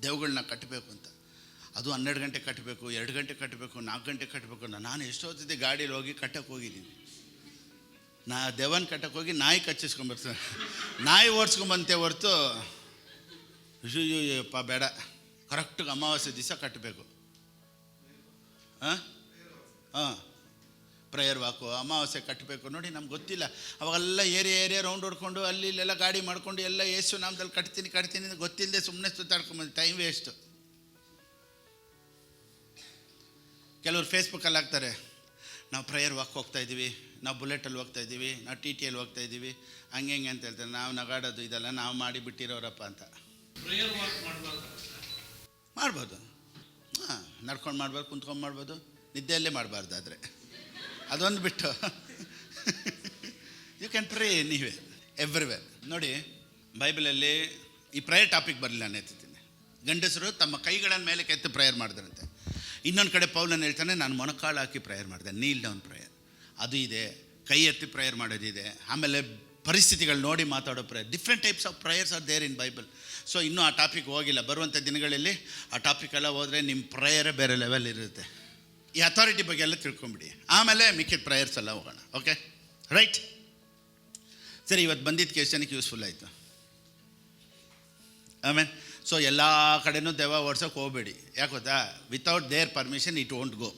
ದೆವ್ಗಳನ್ನ ಕಟ್ಟಬೇಕು ಅಂತ. ಅದು 12 ಗಂಟೆ ಕಟ್ಟಬೇಕು, 2 ಗಂಟೆ ಕಟ್ಟಬೇಕು, 4 ಗಂಟೆ ಕಟ್ಟಬೇಕು. ನಾನು ಎಷ್ಟೊತ್ತಿದ್ದೆ ಗಾಡೀಲಿ ಹೋಗಿ ಕಟ್ಟಕ್ಕೆ ಹೋಗಿದ್ದೀನಿ. ದೆವ್ವನ ಕಟ್ಟಕ್ಕೆ ಹೋಗಿ ನಾಯಿ ಕಚ್ಚಿಸ್ಕೊಂಬರ್ತೀನಿ, ನಾಯಿ ಓಡಿಸ್ಕೊಂಬಂತೆ ಹೊರ್ತು ಅಯ್ಯಪ್ಪ ಬೇಡ. ಕರೆಕ್ಟಿಗೆ ಅಮಾವಾಸ್ಯೆ ದಿವಸ ಕಟ್ಟಬೇಕು. ಹಾಂ ಪ್ರೇಯರ್ ವಾಕು ಅಮಾವಾಸ್ಯೆ ಕಟ್ಟಬೇಕು. ನೋಡಿ ನಮ್ಗೆ ಗೊತ್ತಿಲ್ಲ. ಅವಾಗೆಲ್ಲ ಏರಿಯಾ ರೌಂಡ್ ಹೊಡ್ಕೊಂಡು ಅಲ್ಲಿ ಇಲ್ಲೆಲ್ಲ ಗಾಡಿ ಮಾಡ್ಕೊಂಡು ಎಲ್ಲ ಯೇಸು ನಾಮದಲ್ಲಿ ಕಟ್ತೀನಿ ಗೊತ್ತಿಲ್ಲದೆ ಸುಮ್ಮನೆ ಸುತ್ತಾಡ್ಕೊಂಬಂದು ಟೈಮ್ ವೇಸ್ಟು. ಕೆಲವರು ಫೇಸ್ಬುಕ್ಕಲ್ಲಿ ಹಾಕ್ತಾರೆ, ನಾವು ಪ್ರೇಯರ್ ವಾಕ್ ಹೋಗ್ತಾಯಿದ್ದೀವಿ, ನಾವು ಬುಲೆಟಲ್ಲಿ ಹೋಗ್ತಾಯಿದ್ದೀವಿ, ನಾವು TTಯಲ್ಲಿ ಹೋಗ್ತಾಯಿದ್ದೀವಿ, ಹಂಗೆ ಅಂತ ಹೇಳ್ತಾರೆ. ನಾವು ನಗಾಡೋದು ಇದೆಲ್ಲ ನಾವು ಮಾಡಿ ಬಿಟ್ಟಿರೋರಪ್ಪ ಅಂತ. ಪ್ರೇಯರ್ ವಾಕ್ ಮಾಡ್ಬೋದು. ಹಾಂ, ನಡ್ಕೊಂಡು ಮಾಡ್ಬೋದು, ಕುಂತ್ಕೊಂಡು ಮಾಡ್ಬೋದು, ನಿದ್ದೆಯಲ್ಲೇ ಮಾಡಬಾರ್ದು. ಆದರೆ ಅದೊಂದು ಬಿಟ್ಟು you can pray anyway everywhere. ನೋಡಿ ಬೈಬಲಲ್ಲಿ ಈ ಪ್ರೇಯರ್ ಟಾಪಿಕ್ ಬರಲಿಲ್ಲ ನಾನು ಎತ್ತೀನಿ. ಗಂಡಸರು ತಮ್ಮ ಕೈಗಳನ್ನು ಮೇಲೆ ಕೆತ್ತು ಪ್ರೇಯರ್ ಮಾಡಿದ್ರಂತೆ. ಇನ್ನೊಂದು ಕಡೆ ಪೌಲನ್ನು ಹೇಳ್ತಾನೆ, ನಾನು ಮೊಣಕಾಳು ಹಾಕಿ ಪ್ರೇಯರ್ ಮಾಡಿದೆ, ನೀಲ್ ಡೌನ್ ಪ್ರೇಯರ್. ಅದು ಇದೆ, ಕೈ ಎತ್ತಿ ಪ್ರೇಯರ್ ಮಾಡೋದಿದೆ. ಆಮೇಲೆ ಪರಿಸ್ಥಿತಿಗಳು ನೋಡಿ ಮಾತಾಡೋ prayer. Different types of prayers are there in Bible. So ಇನ್ನೂ ಆ ಟಾಪಿಕ್ ಹೋಗಿಲ್ಲ. ಬರುವಂಥ ದಿನಗಳಲ್ಲಿ ಆ ಟಾಪಿಕೆಲ್ಲ ಹೋದರೆ ನಿಮ್ಮ ಪ್ರೇಯರೇ ಬೇರೆ ಲೆವೆಲ್ ಇರುತ್ತೆ. ಈ ಅಥಾರಿಟಿ ಬಗ್ಗೆ ಎಲ್ಲ ತಿಳ್ಕೊಂಬಿಡಿ, ಆಮೇಲೆ ಮಿಕ್ಕಿದ ಪ್ರೇಯರ್ಸ್ ಎಲ್ಲ ಹೋಗೋಣ. Okay right? ಸರಿ, ಇವತ್ತು ಬಂದಿದ್ದು ಕೇಸ್ ಜನಕ್ಕೆ ಯೂಸ್ಫುಲ್ ಆಯಿತು. ಆಮೇಲೆ ಸೊ ಎಲ್ಲ ಕಡೆನೂ ದೆವ್ವ ಓಡ್ಸೋಕೆ ಹೋಗಬೇಡಿ. ಯಾಕೆ ಗೊತ್ತಾ? Without their permission it won't go.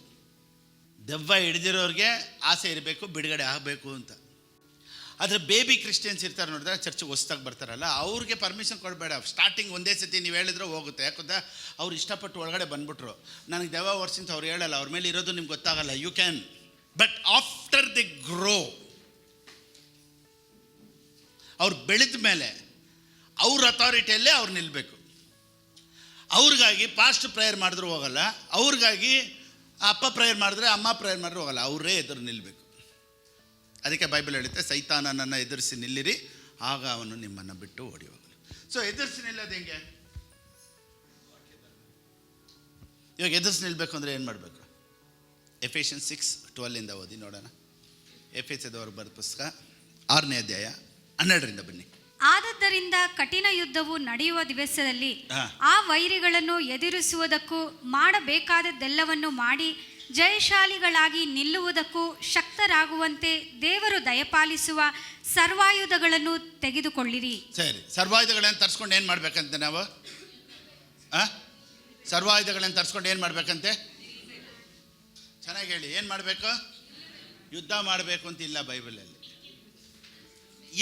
ದೆವ್ವ ಹಿಡಿದಿರೋರಿಗೆ ಆಸೆ ಇರಬೇಕು, ಬಿಡುಗಡೆ ಆಗಬೇಕು ಅಂತ. ಆದರೆ ಬೇಬಿ ಕ್ರಿಶ್ಚಿಯನ್ಸ್ ಇರ್ತಾರೆ ನೋಡಿದ್ರೆ, ಚರ್ಚಿಗೆ ಹೊಸ್ದಾಗಿ ಬರ್ತಾರಲ್ಲ, ಅವ್ರಿಗೆ ಪರ್ಮಿಷನ್ ಕೊಡಬೇಡ. ಸ್ಟಾರ್ಟಿಂಗ್ ಒಂದೇ ಸತಿ ನೀವು ಹೇಳಿದ್ರೆ ಹೋಗುತ್ತೆ. ಯಾಕಂದ್ರೆ ಅವ್ರು ಇಷ್ಟಪಟ್ಟು ಒಳಗಡೆ ಬಂದ್ಬಿಟ್ರು, ನನಗೆ ದೆವ್ವ ಓಡಿಸಿಂತ ಅವ್ರು ಹೇಳಲ್ಲ, ಅವ್ರ ಮೇಲೆ ಇರೋದು ನಿಮ್ಗೆ ಗೊತ್ತಾಗಲ್ಲ. You can, but after the grow, ಅವ್ರು ಬೆಳೆದ ಮೇಲೆ ಅವ್ರ ಅಥಾರಿಟಿಯಲ್ಲೇ ಅವ್ರು ನಿಲ್ಲಬೇಕು. ಅವ್ರಿಗಾಗಿ ಪಾಸ್ಟ್ ಪ್ರೇಯರ್ ಮಾಡಿದ್ರು ಹೋಗಲ್ಲ, ಅವ್ರಿಗಾಗಿ ಅಪ್ಪ ಪ್ರೇಯರ್ ಮಾಡಿದ್ರೆ ಅಮ್ಮ ಪ್ರೇಯರ್ ಮಾಡಿದ್ರು ಹೋಗಲ್ಲ, ಅವರೇ ಎದುರು ನಿಲ್ಲಬೇಕು. ಅದಕ್ಕೆ ಬೈಬಲ್ ಹೇಳುತ್ತೆ, ಸೈತಾನನನ್ನು ಎದುರಿಸಿ ನಿಲ್ಲಿರಿ, ಆಗ ಅವನು ನಿಮ್ಮನ್ನು ಬಿಟ್ಟು ಓಡಿ ಹೋಗಲು. ಸೊ ಎದುರಿಸಿ ನಿಲ್ಲೋದು ಹೆಂಗೆ? ಇವಾಗ ಎದುರಿಸಿ ನಿಲ್ಲಬೇಕು ಅಂದರೆ ಏನು ಮಾಡಬೇಕು? ಎಫೆಷಿಯನ್ಸ್ 6:12 ಓದಿ ನೋಡೋಣ. ಎಫೆಸದವರು ಬರೆದ ಪುಸ್ತಕ 6ನೇ ಅಧ್ಯಾಯ 12 ಬನ್ನಿ. ಆದದ್ದರಿಂದ ಕಠಿಣ ಯುದ್ಧವು ನಡೆಯುವ ದಿವಸದಲ್ಲಿ ಆ ವೈರಿಗಳನ್ನು ಎದುರಿಸುವುದಕ್ಕೂ ಮಾಡಬೇಕಾದದ್ದೆಲ್ಲವನ್ನು ಮಾಡಿ ಜಯಶಾಲಿಗಳಾಗಿ ನಿಲ್ಲುವುದಕ್ಕೂ ಶಕ್ತರಾಗುವಂತೆ ದೇವರು ದಯಪಾಲಿಸುವ ಸರ್ವಾಯುಧಗಳನ್ನು ತೆಗೆದುಕೊಳ್ಳಿರಿ. ಸರಿ, ಸರ್ವಾಯುಧಗಳನ್ನು ತರಿಸ್ಕೊಂಡು ಏನು ಮಾಡ್ಬೇಕಂತೆ ನಾವು? ಸರ್ವಾಯುಧಗಳನ್ನು ತರಿಸ್ಕೊಂಡು ಏನು ಮಾಡ್ಬೇಕಂತೆ? ಚೆನ್ನಾಗಿ ಹೇಳಿ, ಏನು ಮಾಡಬೇಕು? ಯುದ್ಧ ಮಾಡಬೇಕು ಅಂತ ಇಲ್ಲ ಬೈಬಲಲ್ಲಿ.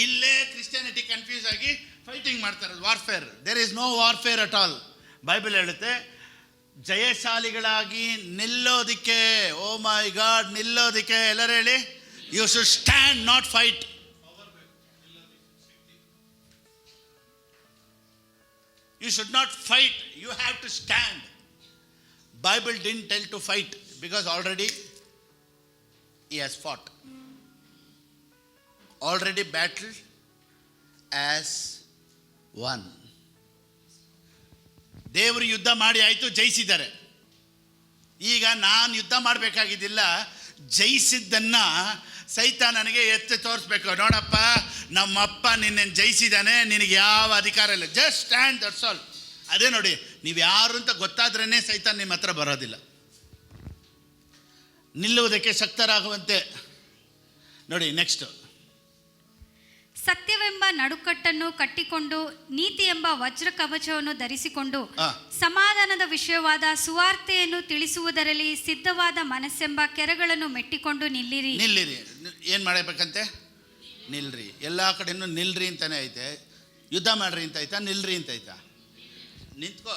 ಇಲ್ಲೇ ಕ್ರಿಶ್ಚಿಯಾನಿಟಿ ಕನ್ಫ್ಯೂಸ್ ಆಗಿ ಫೈಟಿಂಗ್ ಮಾಡ್ತಾರೆ, warfare. There is no warfare at all. Bible ಹೇಳುತ್ತೆ, ಜಯಶಾಲಿಗಳಾಗಿ ನಿಲ್ಲೋದಿಕ್ಕೆ, ಓ ಮೈ ಗಾಡ್, ನಿಲ್ಲೋದಿಕ್ಕೆ ಎಲ್ಲರೂ ಹೇಳಿ, you should stand, not fight. You should not fight, you have to stand. Bible didn't tell to fight because already he has fought. Already battled as one. ದೇವರು ಯುದ್ಧ ಮಾಡಿ ಆಯಿತು, ಜಯಿಸಿದ್ದಾರೆ. ಈಗ ನಾನು ಯುದ್ಧ ಮಾಡಬೇಕಾಗಿದ್ದಿಲ್ಲ, ಜಯಿಸಿದ್ದನ್ನು ಸೈತಾನನಿಗೆ ಎತ್ತಿ ತೋರಿಸ್ಬೇಕು. ನೋಡಪ್ಪ, ನಮ್ಮಪ್ಪ ನಿನ್ನನ್ನು ಜಯಿಸಿದ್ದಾನೆ, ನಿನಗೆ ಯಾವ ಅಧಿಕಾರ ಇಲ್ಲ. Just stand, that's all. ಅದೇ ನೋಡಿ, ನೀವು ಯಾರು ಅಂತ ಗೊತ್ತಾದ್ರೇ ಸೈತಾನ್ ನಿಮ್ಮ ಹತ್ರ ಬರೋದಿಲ್ಲ. ನಿಲ್ಲುವುದಕ್ಕೆ ಶಕ್ತರಾಗುವಂತೆ ನೋಡಿ. ನೆಕ್ಸ್ಟ್, ಸತ್ಯವೆಂಬ ನಡುಕಟ್ಟನ್ನು ಕಟ್ಟಿಕೊಂಡು ನೀತಿ ಎಂಬ ವಜ್ರ ಕವಚವನ್ನು ಧರಿಸಿಕೊಂಡು ಆ. ಸಮಾಧಾನದ ವಿಷಯವಾದ ಸುವಾರ್ತೆಯನ್ನು ತಿಳಿಸುವುದರಲ್ಲಿ ಸಿದ್ಧವಾದ ಮನಸ್ಸೆಂಬ ಕೆರಗಳನ್ನು ಮೆಟ್ಟಿಕೊಂಡು ನಿಲ್ಲಿರಿ. ಏನು ಮಾಡಬೇಕಂತೆ? ನಿಲ್ರಿ. ಎಲ್ಲ ಕಡೆನೂ ನಿಲ್ರಿ ಅಂತಾನೆ ಐತೆ. ಯುದ್ಧ ಮಾಡ್ರಿ ಅಂತ ಐತಾ? ನಿಲ್ರಿ ಅಂತ ಐತಾ? ನಿಂತ್ಕೋ.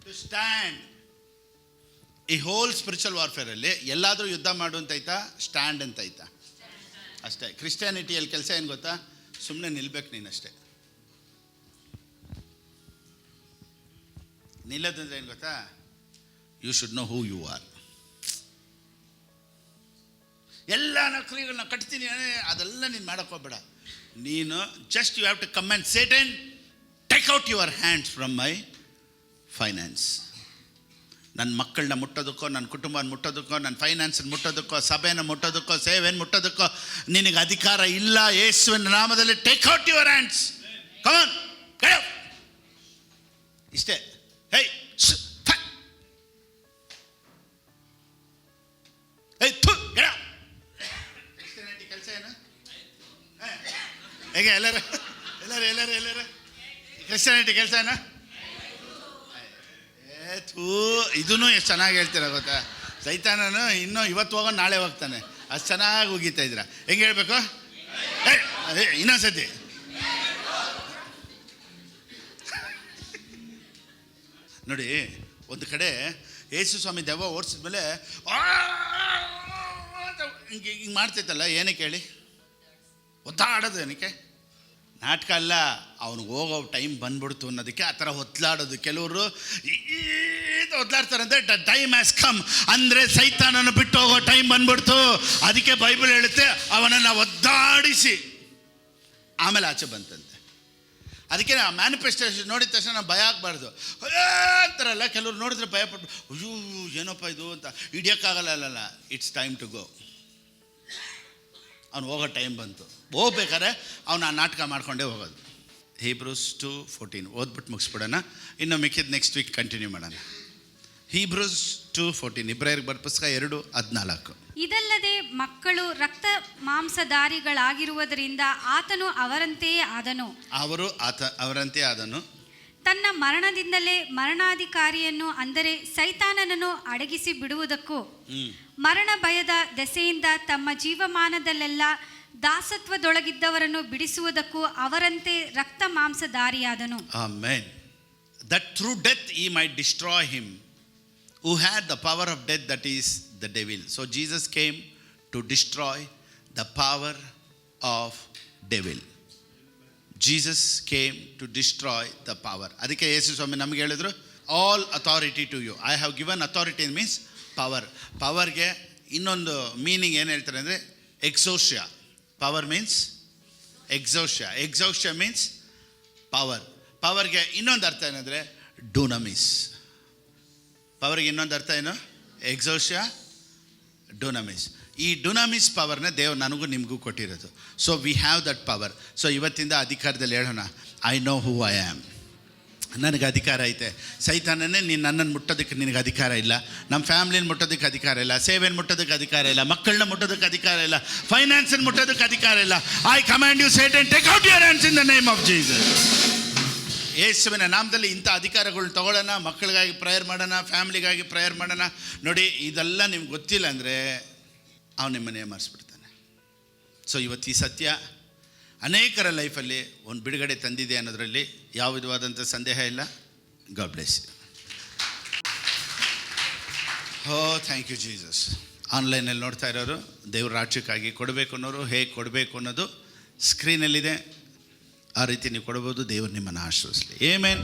To stand. ಈ ಹೋಲ್ ಸ್ಪಿರಿಚುವಲ್ ವಾರ್ಫೇರಲ್ಲಿ ಎಲ್ಲಾದರೂ ಯುದ್ಧ ಮಾಡು ಅಂತ ಐತಾ? ಸ್ಟ್ಯಾಂಡ್ ಅಂತ ಐತಾ? ಅಷ್ಟೇ. ಕ್ರಿಸ್ಟಿಯಾನಿಟಿಯಲ್ಲಿ ಕೆಲಸ ಏನು ಗೊತ್ತಾ? ಸುಮ್ಮನೆ ನಿಲ್ಬೇಕು ನೀನಷ್ಟೇ. ನಿಲ್ಲೋದಂದ್ರೆ ಏನು ಗೊತ್ತಾ? You should know who you are. ಎಲ್ಲ ನಕಲಿಗಳನ್ನ ಕಟ್ತೀನಿ ಅದೆಲ್ಲ ನೀನು ಮಾಡೋಕ್ಕೋಗ್ಬೇಡ. ನೀನು just you have to come and Satan, take out your hands from my finance. ನನ್ನ ಮಕ್ಕಳನ್ನ ಮುಟ್ಟೋದಕ್ಕೋ, ನನ್ನ ಕುಟುಂಬನ ಮುಟ್ಟೋದಕ್ಕೋ, ನನ್ನ ಫೈನಾನ್ಸನ್ನು ಮುಟ್ಟೋದಕ್ಕೋ, ಸಭೆಯನ್ನು ಮುಟ್ಟೋದಕ್ಕೋ, ಸೇವೆಯನ್ನು ಮುಟ್ಟೋದಕ್ಕೋ ನಿನಗೆ ಅಧಿಕಾರ ಇಲ್ಲ. ಯೇಸುವಿನ ನಾಮದಲ್ಲಿ take out your hands. Come on, get out. ಇಷ್ಟೇ. ಹೇ ಕೆಲಸ ಏನು? ಹೇಗೆ ಎಲ್ಲರೂ ಕ್ರಿಸ್ಟಿಯಾನಿಟಿ ಕೆಲಸ ಏನು? ಇದೂ ಎಷ್ಟು ಚೆನ್ನಾಗಿ ಹೇಳ್ತೀರ ಗೊತ್ತಾ? ಸೈತಾನನು ಇನ್ನೂ ಇವತ್ತು ಹೋಗೋ ನಾಳೆ ಹೋಗ್ತಾನೆ. ಅಷ್ಟು ಚೆನ್ನಾಗಿ ಹೋಗಿತಾ ಇದ್ದೀರ. ಹೆಂಗೆ ಹೇಳ್ಬೇಕು? ಇನ್ನೊಂದ್ಸತಿ. ನೋಡಿ, ಒಂದು ಕಡೆ ಯೇಸು ಸ್ವಾಮಿ ದೆವ್ವ ಓಡಿಸಿದ್ಮೇಲೆ ಹಿಂಗೆ ಹಿಂಗೆ ಮಾಡ್ತೈತಲ್ಲ, ಏನಕ್ಕೆ ಹೇಳಿ? ಒದ್ದಾಡೋದು ಏನಕ್ಕೆ? ನಾಟಕ ಅಲ್ಲ, ಅವ್ನಿಗೆ ಹೋಗೋ ಟೈಮ್ ಬಂದ್ಬಿಡ್ತು ಅನ್ನೋದಕ್ಕೆ ಆ ಥರ ಒದ್ದಾಡೋದು. ಕೆಲವರು ಒದ್ದಾಡ್ತಾರಂತೆ ಟೈಮ್ ಹ್ಯಾಸ್ ಕಮ್ ಅಂದರೆ ಸೈತಾನನ್ನು ಬಿಟ್ಟು ಹೋಗೋ ಟೈಮ್ ಬಂದ್ಬಿಡ್ತು. ಅದಕ್ಕೆ ಬೈಬಲ್ ಹೇಳುತ್ತೆ ಅವನನ್ನು ಒದ್ದಾಡಿಸಿ ಆಮೇಲೆ ಆಚೆ ಬಂತಂತೆ. ಅದಕ್ಕೆ ಆ ಮ್ಯಾನಿಫೆಸ್ಟೇಷನ್ ನೋಡಿದ ತಕ್ಷಣ ನಾವು ಭಯ ಆಗಬಾರ್ದು ಅಂತಾರಲ್ಲ. ಕೆಲವ್ರು ನೋಡಿದ್ರೆ ಭಯಪಟ್ಟು ಅಯ್ಯೋ ಏನಪ್ಪ ಇದು ಅಂತ ಹಿಡಿಯೋಕ್ಕಾಗಲ್ಲ. It's time to go. ಅವ್ನು ಹೋಗೋ ಟೈಮ್ ಬಂತು. ಹೋಗ್ಬೇಕಾದ್ರೆ ಅವನು ಆ ನಾಟಕ ಮಾಡ್ಕೊಂಡೇ ಹೋಗೋದು. ಹೀಬ್ರೂಸ್ 2:14 ಓದ್ಬಿಟ್ಟು ಮುಗಿಸ್ಬಿಡೋಣ. ಇನ್ನು ಮಿಕ್ಕಿದ್ದು ನೆಕ್ಸ್ಟ್ ವೀಕ್ ಕಂಟಿನ್ಯೂ ಮಾಡೋಣ. ಹೀಬ್ರೂಸ್ 2:14 ಇಬ್ರಾಯರಿಗೆ ಬರೆದ ಪುಸ್ತಕ 2:14. ಇದಲ್ಲದೆ ಮಕ್ಕಳು ರಕ್ತ ಮಾಂಸಧಾರಿಗಳಾಗಿರುವುದರಿಂದ ಆತನು ಅವರಂತೆಯೇ ಆದನು. ಅವರಂತೆ ಆದನು. ತನ್ನ ಮರಣದಿಂದಲೇ ಮರಣಾಧಿಕಾರಿಯನ್ನು ಅಂದರೆ ಸೈತಾನನನ್ನು ಅಡಗಿಸಿ ಬಿಡುವುದಕ್ಕೂ ಮರಣ ಭಯದ ದೆಸೆಯಿಂದ ತಮ್ಮ ಜೀವಮಾನದಲ್ಲೆಲ್ಲ ದಾಸತ್ವದೊಳಗಿದ್ದವರನ್ನು ಬಿಡಿಸುವುದಕ್ಕೂ ಅವರಂತೆ ರಕ್ತ ಮಾಂಸಧಾರಿಯಾದನು. Amen. That through death he might destroy him who had the power of death, that is the devil. So Jesus came to destroy the power of devil. Jesus came to destroy the power. ಅದಕ್ಕೆ ಯೇಸು ಸ್ವಾಮಿ ನಮಗೆ ಹೇಳಿದ್ರು, all authority to you, I have given authority means power. ಪವರ್ಗೆ ಇನ್ನೊಂದು meaning ಏನು ಹೇಳ್ತಾರೆ ಅಂದರೆ ಎಕ್ಸೋಷಿಯಾ. Power means ಎಕ್ಸೋಷಿಯಾ. ಎಕ್ಸೋಷಿಯಾ ಮೀನ್ಸ್ ಪವರ್. ಪವರ್ಗೆ ಇನ್ನೊಂದು ಅರ್ಥ ಏನಂದರೆ ಡೂನಮಿಸ್. ಪವರ್ಗೆ ಇನ್ನೊಂದು ಅರ್ಥ ಏನು? ಎಕ್ಸೋಷಿಯಾ, ಡೂನಮಿಸ್. ಈ ಡುನಾಮಿಸ್ ಪವರ್ನ ದೇವ್ರು ನನಗೂ ನಿಮಗೂ ಕೊಟ್ಟಿರೋದು. So we have that power. So ಇವತ್ತಿಂದ ಅಧಿಕಾರದಲ್ಲಿ ಹೇಳೋಣ, I know who I am. ನನಗೆ ಅಧಿಕಾರ ಐತೆ. ಸೈತಾನನೇ ನೀನು ನನ್ನನ್ನು ಮುಟ್ಟೋದಕ್ಕೆ ನಿನಗೆ ಅಧಿಕಾರ ಇಲ್ಲ, ನಮ್ಮ ಫ್ಯಾಮ್ಲಿನ ಮುಟ್ಟೋದಕ್ಕೆ ಅಧಿಕಾರ ಇಲ್ಲ, ಸೇವೆನ ಮುಟ್ಟೋದಕ್ಕೆ ಅಧಿಕಾರ ಇಲ್ಲ, ಮಕ್ಕಳನ್ನ ಮುಟ್ಟೋದಕ್ಕೆ ಅಧಿಕಾರ ಇಲ್ಲ, ಫೈನಾನ್ಸನ್ನು ಮುಟ್ಟೋದಕ್ಕೆ ಅಧಿಕಾರ ಇಲ್ಲ. I command you Satan, take out your hands in the name of Jesus. ಯೇಸುವಿನ ನಾಮದಲ್ಲಿ ಇಂಥ ಅಧಿಕಾರಗಳು ತಗೊಳ್ಳೋಣ. ಮಕ್ಕಳಿಗಾಗಿ ಪ್ರೇಯರ್ ಮಾಡೋಣ, ಫ್ಯಾಮ್ಲಿಗಾಗಿ ಪ್ರೇಯರ್ ಮಾಡೋಣ. ನೋಡಿ, ಇದೆಲ್ಲ ನಿಮ್ಗೆ ಗೊತ್ತಿಲ್ಲ ಅಂದರೆ ಅವನು ನಿಮ್ಮನ್ನೇ ಮಾರಿಸ್ಬಿಡ್ತಾನೆ. ಸೊ ಇವತ್ತು ಈ ಸತ್ಯ ಅನೇಕರ ಲೈಫಲ್ಲಿ ಒಂದು ಬಿಡುಗಡೆ ತಂದಿದೆ ಅನ್ನೋದರಲ್ಲಿ ಯಾವ ವಿಧವಾದಂಥ ಸಂದೇಹ ಇಲ್ಲ. God bless you. ಹೋ, ಥ್ಯಾಂಕ್ ಯು ಜೀಸಸ್. ಆನ್ಲೈನಲ್ಲಿ ನೋಡ್ತಾ ಇರೋರು, ದೇವ್ರ ರಾಜ್ಯಕ್ಕಾಗಿ ಕೊಡಬೇಕು ಅನ್ನೋರು ಹೇಗೆ ಕೊಡಬೇಕು ಅನ್ನೋದು ಸ್ಕ್ರೀನಲ್ಲಿದೆ. ಆ ರೀತಿ ನೀವು ಕೊಡ್ಬೋದು. ದೇವರು ನಿಮ್ಮನ್ನು ಆಶೀರ್ವದಿಸಲಿ. ಆಮೆನ್.